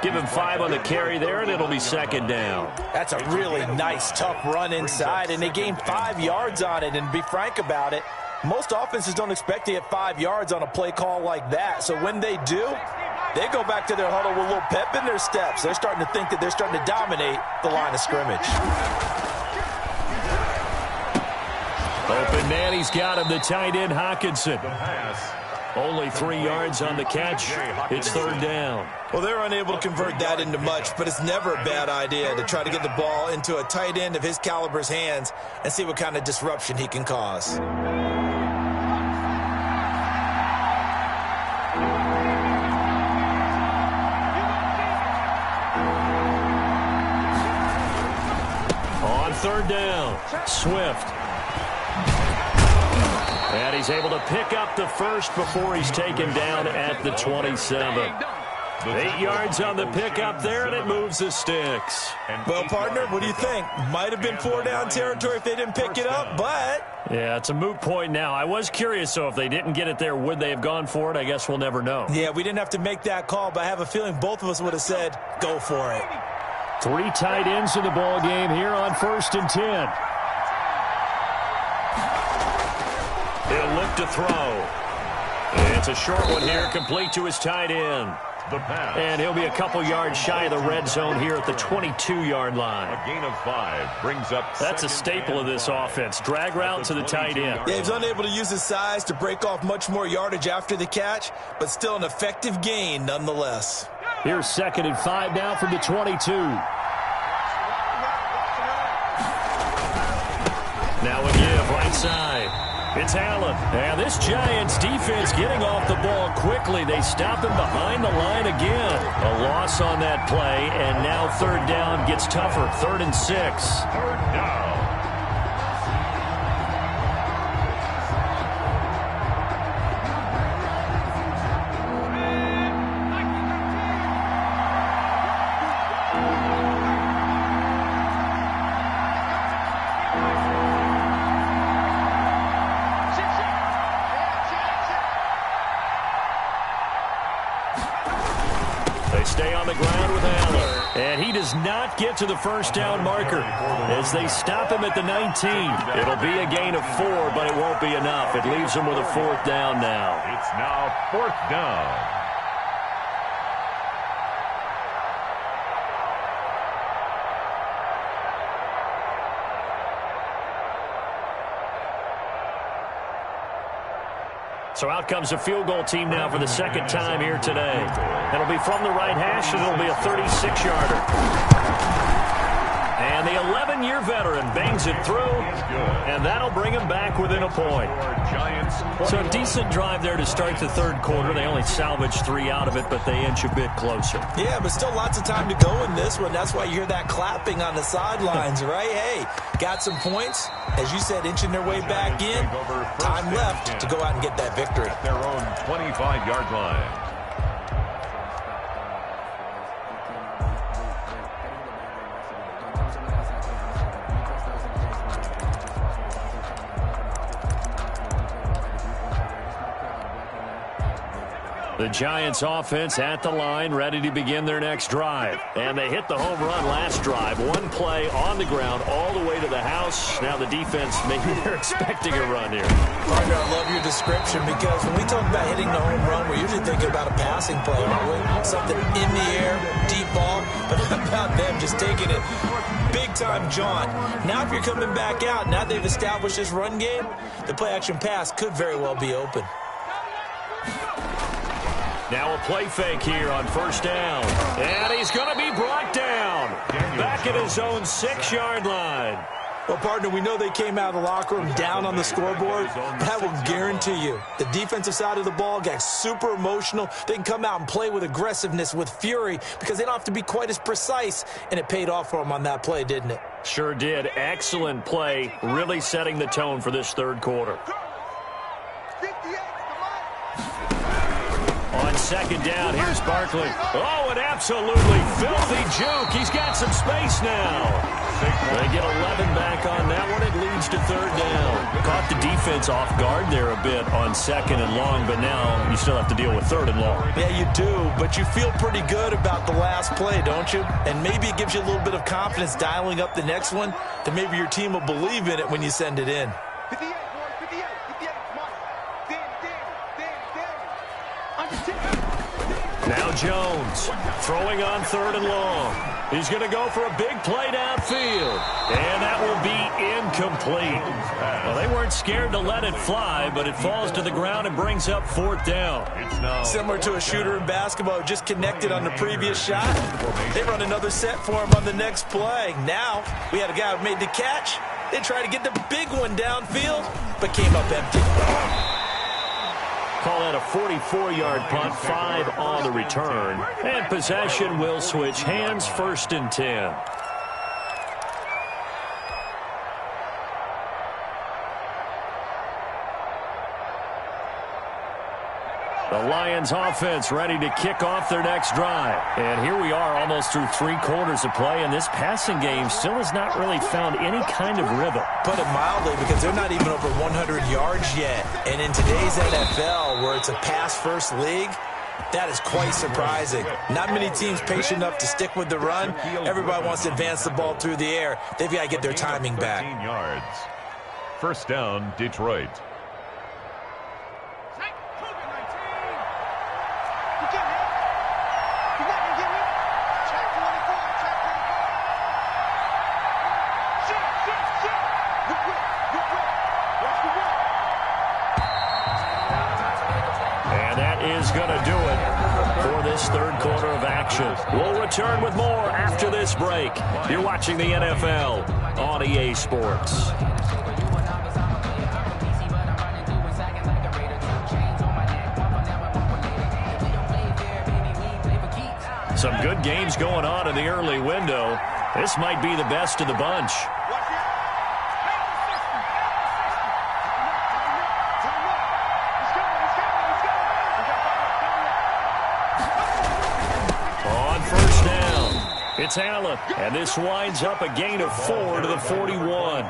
Give him 5 on the carry there, and it'll be 2nd down. That's a really nice, tough run inside, and they gained 5 yards on it. And to be frank about it, most offenses don't expect to get 5 yards on a play call like that. So when they do, they go back to their huddle with a little pep in their steps. They're starting to think that they're starting to dominate the line of scrimmage. Open man, he's got him, the tight end Hawkinson. Only 3 yards on the catch. It's 3rd down. Well, they're unable to convert that into much, but it's never a bad idea to try to get the ball into a tight end of his caliber's hands and see what kind of disruption he can cause. On 3rd down, Swift. And he's able to pick up the first before he's taken down at the 27. 8 yards on the pickup there, and it moves the sticks. Well, partner, what do you think? Might have been 4-down territory if they didn't pick it up, but... Yeah, it's a moot point now. I was curious, so if they didn't get it there, would they have gone for it? I guess we'll never know. Yeah, we didn't have to make that call, but I have a feeling both of us would have said, go for it. 3 tight ends in the ball game here on 1st and 10. He'll look to throw. It's a short one here, complete to his tight end. And he'll be a couple yards shy of the red zone here at the 22-yard line. A gain of 5 brings up. That's a staple of this offense. Drag route to the tight end. Yeah, he's unable to use his size to break off much more yardage after the catch, but still an effective gain nonetheless. Here's 2nd and 5 now from the 22. Now a give right side. It's Allen. And this Giants defense getting off the ball quickly. They stop him behind the line again. A loss on that play, and now 3rd down gets tougher. 3rd and 6. 3rd down. does not get to the first down marker as they stop him at the 19. It'll be a gain of 4, but it won't be enough. It leaves him with a 4th down now. It's now 4th down. So out comes a field goal team now for the second time here today. It'll be from the right hash, and it'll be a 36-yarder. And the 11-year veteran bangs it through, and that'll bring him back within a point. So a decent drive there to start the third quarter. They only salvaged 3 out of it, but they inch a bit closer. Yeah, but still lots of time to go in this one. That's why you hear that clapping on the sidelines, right? Hey, got some points. As you said, inching their way back in. Time left to go out and get that victory. At their own 25-yard line. The Giants offense at the line, ready to begin their next drive. And they hit the home run last drive. One play on the ground all the way to the house. Now the defense, maybe they're expecting a run here. Partner, I love your description because when we talk about hitting the home run, we're usually thinking about a passing play, aren't we? Something in the air, deep ball. But how about them just taking it big-time jaunt? Now if you're coming back out, now they've established this run game, the play-action pass could very well be open. Now a play fake here on first down. And he's going to be brought down. Back at his own 6-yard line. Well, partner, we know they came out of the locker room down on the scoreboard, but I will guarantee you the defensive side of the ball got super emotional. They can come out and play with aggressiveness, with fury, because they don't have to be quite as precise, and it paid off for them on that play, didn't it? Sure did. Excellent play, really setting the tone for this third quarter. On second down, here's Barkley. Oh, an absolutely filthy juke. He's got some space now. They get 11 back on that one. It leads to third down. Caught the defense off guard there a bit on second and long, but now you still have to deal with third and long. Yeah, you do, but you feel pretty good about the last play, don't you? And maybe it gives you a little bit of confidence dialing up the next one, that maybe your team will believe in it when you send it in. 58, boys, 58, 58, come on. Now Jones throwing on third and long. He's going to go for a big play downfield. And that will be incomplete. Well, they weren't scared to let it fly, but it falls to the ground and brings up fourth down. Similar to a shooter in basketball, just connected on the previous shot. They run another set for him on the next play. Now we had a guy who made the catch. They tried to get the big one downfield, but came up empty. Call that a 44-yard punt, 5 on the return. And possession will switch hands, 1st and 10. The Lions offense ready to kick off their next drive. And here we are almost through 3 quarters of play, and this passing game still has not really found any kind of rhythm. Put it mildly, because they're not even over 100 yards yet. And in today's NFL, where it's a pass-first league, that is quite surprising. Not many teams patient enough to stick with the run. Everybody wants to advance the ball through the air. They've got to get their timing back. 13 yards. First down, Detroit. Third quarter of action. We'll return with more after this break. You're watching the NFL on EA Sports. Some good games going on in the early window. This might be the best of the bunch. It's Allen, and this winds up a gain of 4 to the 41.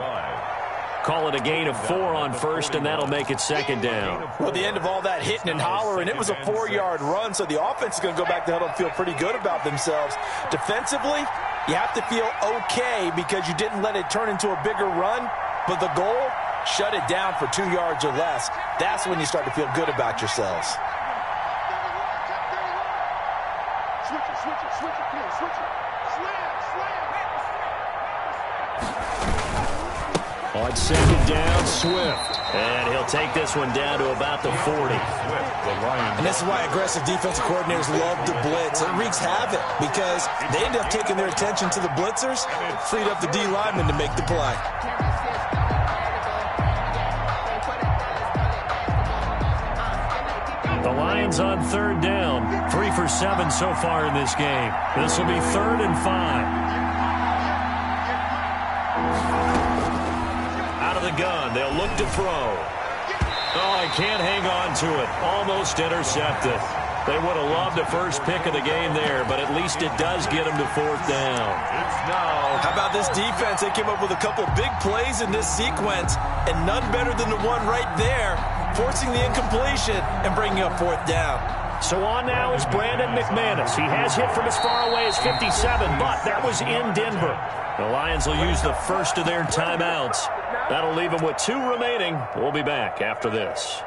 Call it a gain of 4 on first, and that'll make it second down. Well, the end of all that hitting and hollering, it was a 4-yard run, so the offense is going to go back to huddle and feel pretty good about themselves. Defensively, You have to feel okay because you didn't let it turn into a bigger run, but the goal, shut it down for 2 yards or less. That's when you start to feel good about yourselves. Switch it, please, switch it. On second down, Swift. And he'll take this one down to about the 40. And this is why aggressive defensive coordinators love to blitz. It wreaks havoc because they end up taking their attention to the blitzers, freed up the D lineman to make the play. The Lions on third down. 3 for 7 so far in this game. This will be 3rd and 5. Out of the gun, they'll look to throw. Oh, I can't hang on to it. Almost intercepted. They would have loved the first pick of the game there, but at least it does get them to 4th down. How about this defense? They came up with a couple of big plays in this sequence, and none better than the one right there, forcing the incompletion and bringing up 4th down. So on now is Brandon McManus. He has hit from as far away as 57, but that was in Denver. The Lions will use the first of their timeouts. That'll leave them with 2 remaining. We'll be back after this.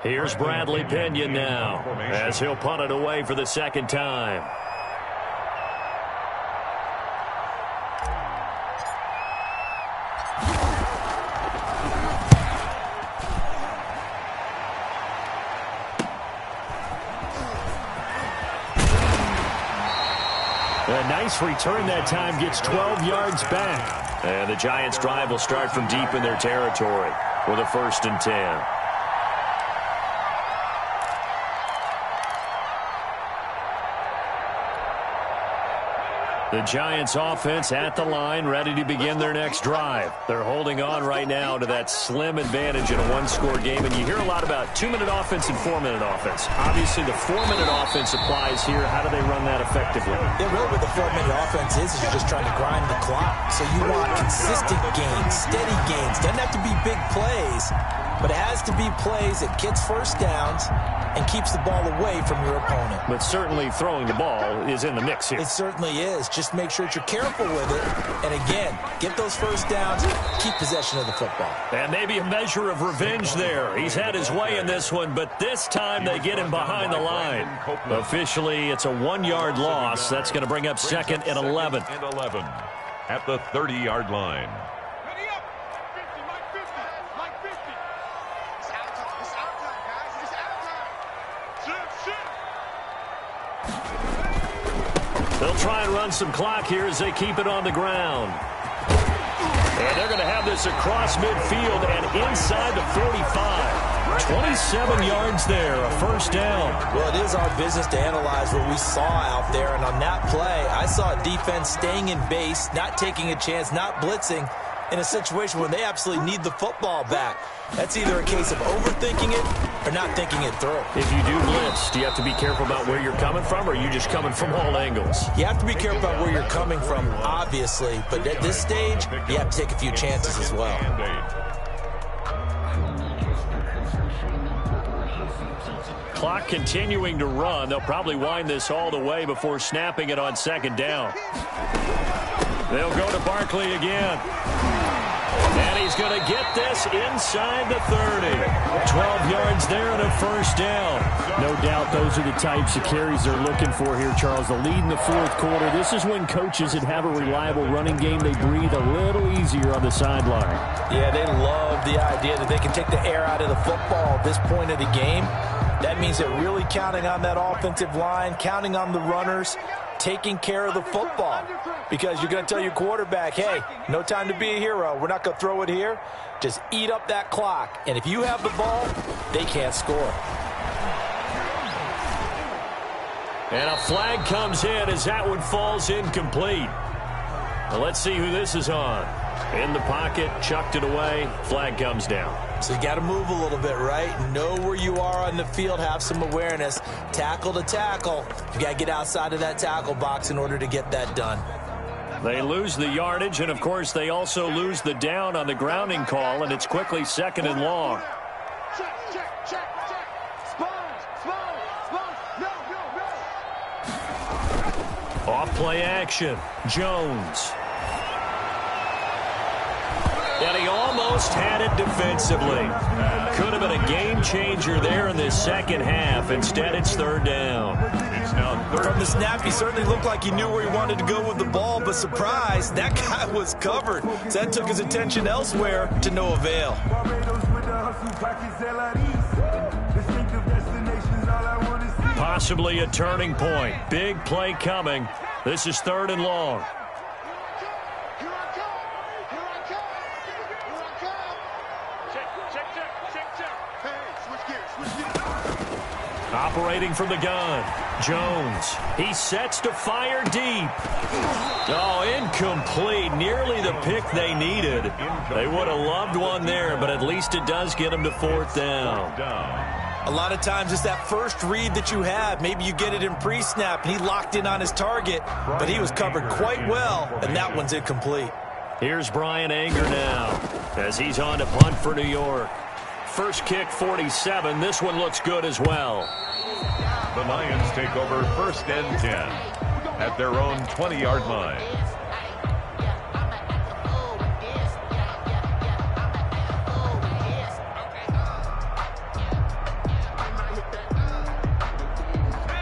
Here's Bradley Pinion now as he'll punt it away for the second time. A nice return that time, gets 12 yards back. And the Giants' drive will start from deep in their territory with a 1st and 10. The Giants offense at the line, ready to begin their next drive. They're holding on right now to that slim advantage in a 1-score game. And you hear a lot about 2-minute offense and 4-minute offense. Obviously, the 4-minute offense applies here. How do they run that effectively? Yeah, really what the 4-minute offense is you're just trying to grind the clock. So you want consistent gains, steady gains. Doesn't have to be big plays, but it has to be plays that gets first downs and keeps the ball away from your opponent. But certainly throwing the ball is in the mix here. It certainly is. Just make sure that you're careful with it. And again, get those first downs, keep possession of the football. And maybe a measure of revenge there. He's had his way in this one, but this time they get him behind the line. Officially, it's a 1-yard loss. That's going to bring up 2nd and 11. At the 30-yard line. They'll try and run some clock here as they keep it on the ground. And they're going to have this across midfield and inside the 45. 27 yards there, a 1st down. Well, it is our business to analyze what we saw out there. And on that play, I saw a defense staying in base, not taking a chance, not blitzing in a situation where they absolutely need the football back. That's either a case of overthinking it or not thinking it through. If you do blitz, do you have to be careful about where you're coming from, or are you just coming from all angles? You have to be careful about where you're coming from, obviously. But at this stage, you have to take a few chances as well. Clock continuing to run. They'll probably wind this all the way before snapping it on 2nd down. They'll go to Barkley again. And he's going to get this inside the 30. 12 yards there and a 1st down. No doubt those are the types of carries they're looking for here, Charles. The lead in the 4th quarter. This is when coaches that have a reliable running game, they breathe a little easier on the sideline. Yeah, they love the idea that they can take the air out of the football at this point of the game. That means they're really counting on that offensive line, counting on the runners, taking care of the football. Because you're going to tell your quarterback, hey, no time to be a hero. We're not going to throw it here. Just eat up that clock. And if you have the ball, they can't score. And a flag comes in as that one falls incomplete. Well, let's see who this is on. In the pocket, chucked it away, flag comes down. So you got to move a little bit, right? Know where you are on the field, have some awareness. Tackle to tackle. You got to get outside of that tackle box in order to get that done. They lose the yardage, and, of course, they also lose the down on the grounding call, and it's quickly 2nd and long. Check. Spons. No. Off-play action. Jones. And he almost had it defensively. Could have been a game changer there in this second half. Instead, it's 3rd down. It's now 3rd. From the snap, he certainly looked like he knew where he wanted to go with the ball, but surprise, that guy was covered. So that took his attention elsewhere to no avail. Possibly a turning point. Big play coming. This is 3rd and long. Here I come. Check. Hey, switch gears. Operating from the gun. Jones. He sets to fire deep. Oh, incomplete. Nearly the pick they needed. They would have loved one there, but at least it does get them to 4th down. A lot of times it's that first read that you have. Maybe you get it in pre-snap, and he locked in on his target, but he was covered quite well, and that one's incomplete. Here's Brian Anger now as he's on to punt for New York. First kick, 47. This one looks good as well. The Lions take over 1st and 10 at their own 20-yard line.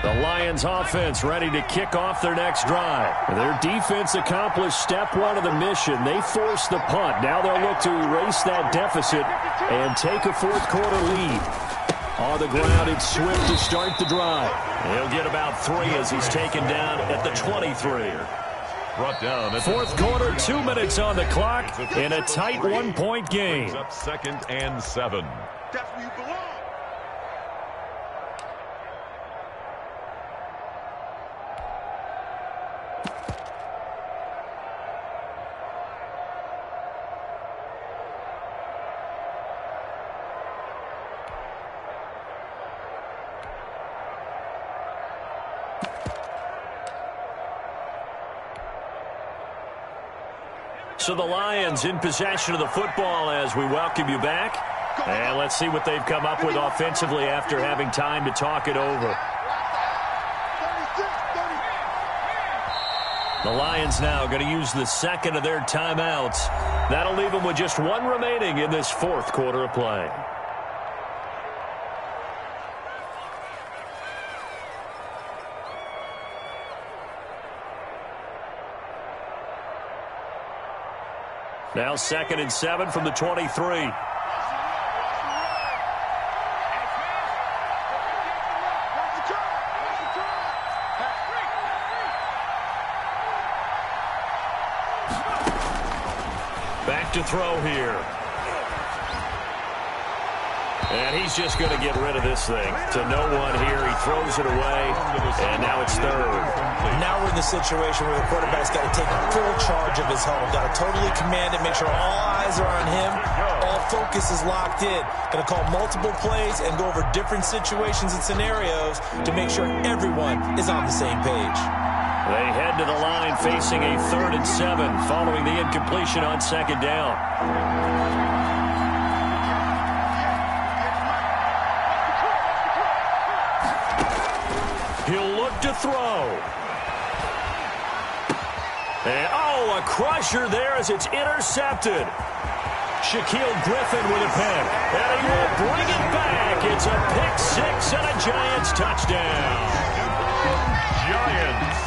The Lions offense ready to kick off their next drive. Their defense accomplished step 1 of the mission. They forced the punt. Now they'll look to erase that deficit and take a 4th quarter lead. On the ground, it's Swift to start the drive. He'll get about 3 as he's taken down at the 23. Brought down at 4th quarter, 2 minutes on the clock in a tight 1-point game. Up 2nd and 7. That's where you belong. So the Lions in possession of the football as we welcome you back. And let's see what they've come up with offensively after having time to talk it over. The Lions now going to use the 2nd of their timeouts. That'll leave them with just 1 remaining in this 4th quarter of play. Now 2nd and 7 from the 23. Back to throw here. And he's just going to get rid of this thing to no one here. He throws it away, and now it's 3rd. Now we're in the situation where the quarterback's got to take full charge of his huddle. Got to totally command it, make sure all eyes are on him. All focus is locked in. Going to call multiple plays and go over different situations and scenarios to make sure everyone is on the same page. They head to the line facing a 3rd and 7 following the incompletion on 2nd down. He'll look to throw. And, a crusher there as it's intercepted. Shaquille Griffin with a pen. And he will bring it back. It's a pick 6 and a Giants touchdown. Giants.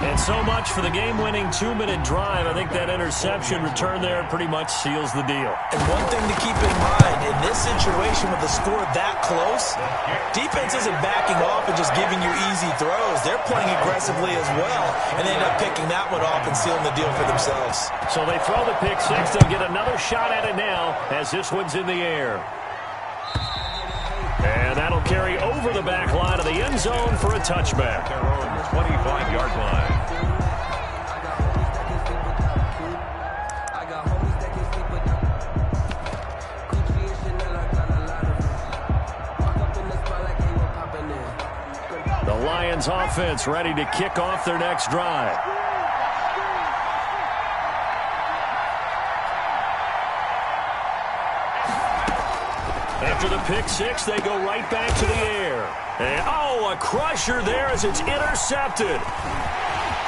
And so much for the game-winning 2-minute drive. I think that interception return there pretty much seals the deal. And one thing to keep in mind, in this situation with the score that close, defense isn't backing off and just giving you easy throws. They're playing aggressively as well, and they end up picking that one off and sealing the deal for themselves. So they throw the pick 6. They'll get another shot at it now as this one's in the air. And that'll carry over the back line of the end zone for a touchback. Their own 25-yard line. Lions offense ready to kick off their next drive. After the pick six, they go right back to the air. And, a crusher there as it's intercepted.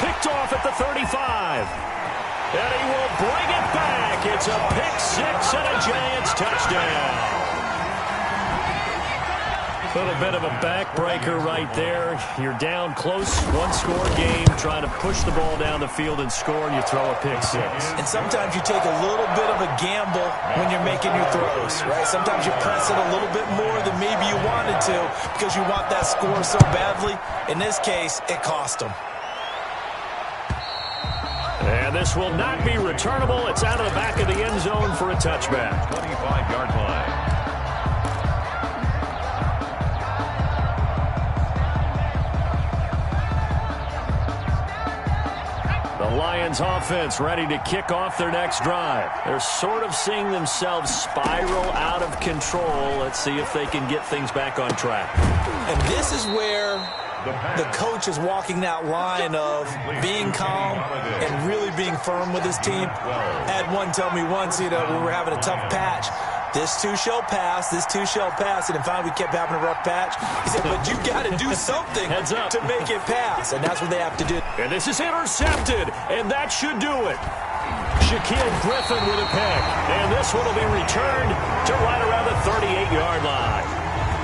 Picked off at the 35. And he will bring it back. It's a pick six and a Giants touchdown. A little bit of a backbreaker right there. You're down close, one-score game, trying to push the ball down the field and score, and you throw a pick six. And sometimes you take a little bit of a gamble when you're making your throws, right? Sometimes you press it a little bit more than maybe you wanted to because you want that score so badly. In this case, it cost them. And this will not be returnable. It's out of the back of the end zone for a touchback. 25-yard line. The Lions offense ready to kick off their next drive. They're sort of seeing themselves spiral out of control. Let's see if they can get things back on track. And this is where the coach is walking that line of being calm and really being firm with his team. I had one tell me once, we were having a tough patch. This too shall pass, this too shall pass. And finally, we kept having a rough patch. He said, but you got to do something to make it pass. And that's what they have to do. And this is intercepted, and that should do it. Shaquille Griffin with a pick. And this one will be returned to right around the 38-yard line.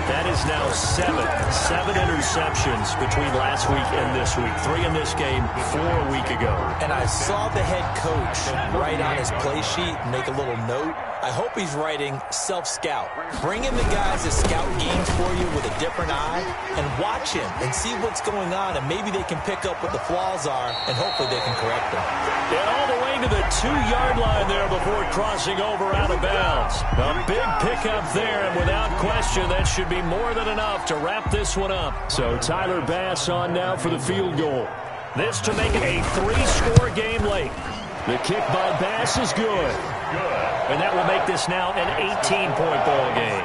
That is now seven interceptions between last week and this week. 3 in this game, 4 a week ago. And I saw the head coach write on his play sheet and make a little note. I hope he's writing self-scout. Bring in the guys that scout games for you with a different eye and watch him and see what's going on, and maybe they can pick up what the flaws are, and hopefully they can correct them. And all the way to the 2-yard line there before crossing over out of bounds. A big pickup there, and without question, that should be more than enough to wrap this one up. So Tyler Bass on now for the field goal. This to make it a 3-score game late. The kick by Bass is good. And that will make this now an 18-point ball game.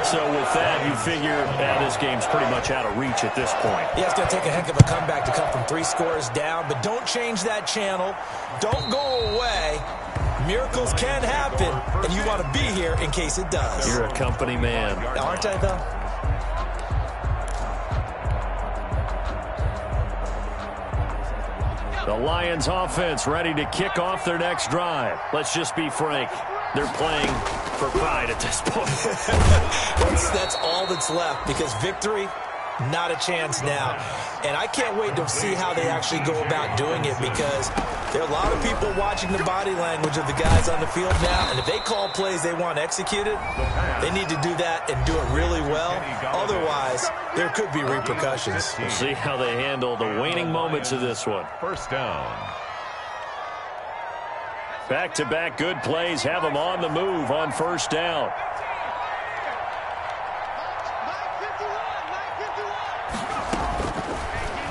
So with that, you figure this game's pretty much out of reach at this point. Yeah, it's going to take a heck of a comeback to come from 3 scores down, but don't change that channel. Don't go away. Miracles can happen, and you want to be here in case it does. You're a company man. Aren't I, though? The Lions offense ready to kick off their next drive. Let's just be frank. They're playing for pride at this point. That's all that's left, because victory, not a chance now. And I can't wait to see how they actually go about doing it, because there are a lot of people watching the body language of the guys on the field now, and if they call plays they want executed, they need to do that and do it really well. Otherwise, there could be repercussions. We'll see how they handle the waning moments of this one. First down. Back-to-back good plays have them on the move on first down.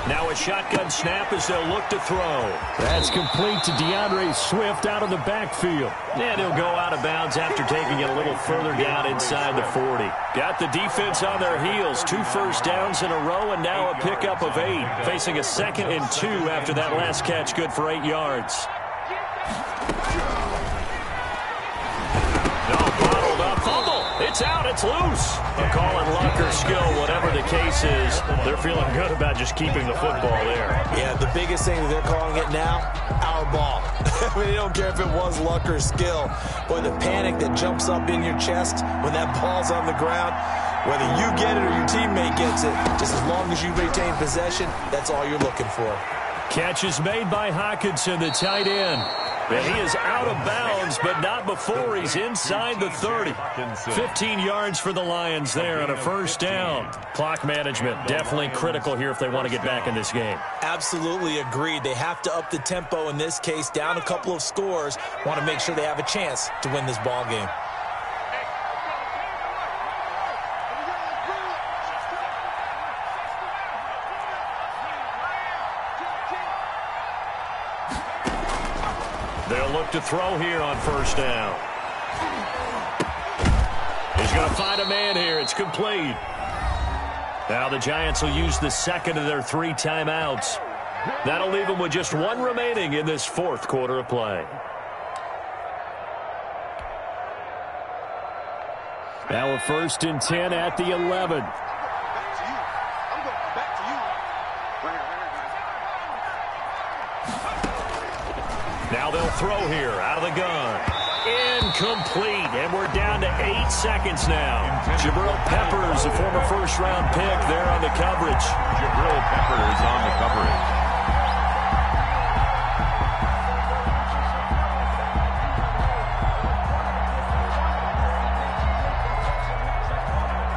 Now a shotgun snap as they'll look to throw. That's complete to DeAndre Swift out of the backfield. And he'll go out of bounds after taking it a little further down inside the 40. Got the defense on their heels. 2 first downs in a row, and now a pickup of 8. Facing a 2nd and 2 after that last catch, good for 8 yards. Bottled up. Fumble. It's out. It's loose. A call in luck or skill, whatever the case is. They're feeling good about just keeping the football there. Yeah, the biggest thing that they're calling it now, our ball. I mean, they don't care if it was luck or skill. Boy, the panic that jumps up in your chest when that ball's on the ground, whether you get it or your teammate gets it, just as long as you retain possession, that's all you're looking for. Catch is made by Hockenson, the tight end. And he is out of bounds, but not before he's inside the 30. 15 yards for the Lions there on a first down. Clock management definitely critical here if they want to get back in this game. Absolutely agreed. They have to up the tempo in this case, down a couple of scores. Want to make sure they have a chance to win this ball game. They'll look to throw here on first down. He's going to find a man here. It's complete. Now the Giants will use the second of their 3 timeouts. That'll leave them with just 1 remaining in this 4th quarter of play. Now a 1st and 10 at the 11. Now they'll throw here out of the gun. Incomplete, and we're down to 8 seconds now. Jabril Peppers, a former first-round pick, there on the coverage. Jabril Peppers on the coverage.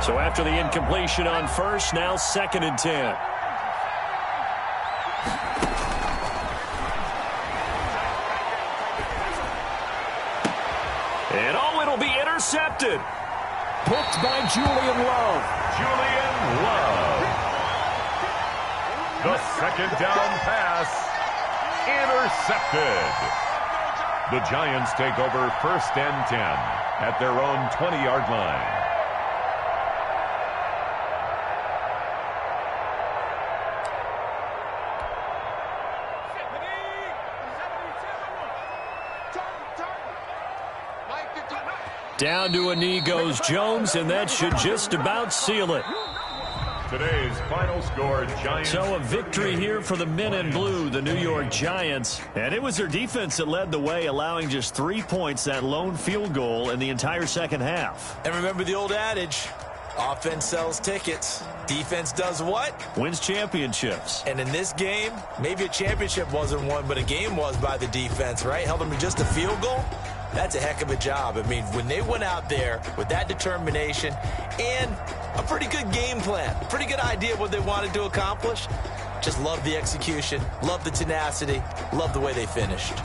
So after the incompletion on 1st, now 2nd and 10. And it'll be intercepted. Picked by Julian Love. Julian Love. The 2nd down pass. Intercepted. The Giants take over 1st and 10 at their own 20-yard line. Down to a knee goes Jones, and that should just about seal it. Today's final score, Giants. So a victory here for the men in blue, the New York Giants. And it was their defense that led the way, allowing just 3 points, that lone field goal in the entire second half. And remember the old adage, offense sells tickets. Defense does what? Wins championships. And in this game, maybe a championship wasn't won, but a game was by the defense, right? Held them to just a field goal. That's a heck of a job. I mean, when they went out there with that determination and a pretty good game plan, pretty good idea of what they wanted to accomplish, just love the execution, love the tenacity, love the way they finished.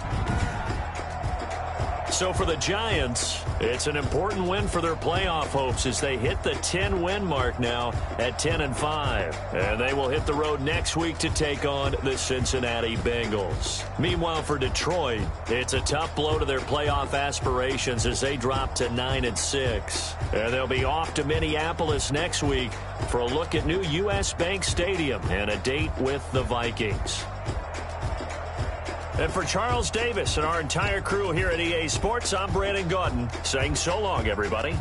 So for the Giants, it's an important win for their playoff hopes as they hit the 10-win mark now at 10-5. And they will hit the road next week to take on the Cincinnati Bengals. Meanwhile, for Detroit, it's a tough blow to their playoff aspirations as they drop to 9-6. And they'll be off to Minneapolis next week for a look at new U.S. Bank Stadium and a date with the Vikings. And for Charles Davis and our entire crew here at EA Sports, I'm Brandon Gaudin saying so long, everybody.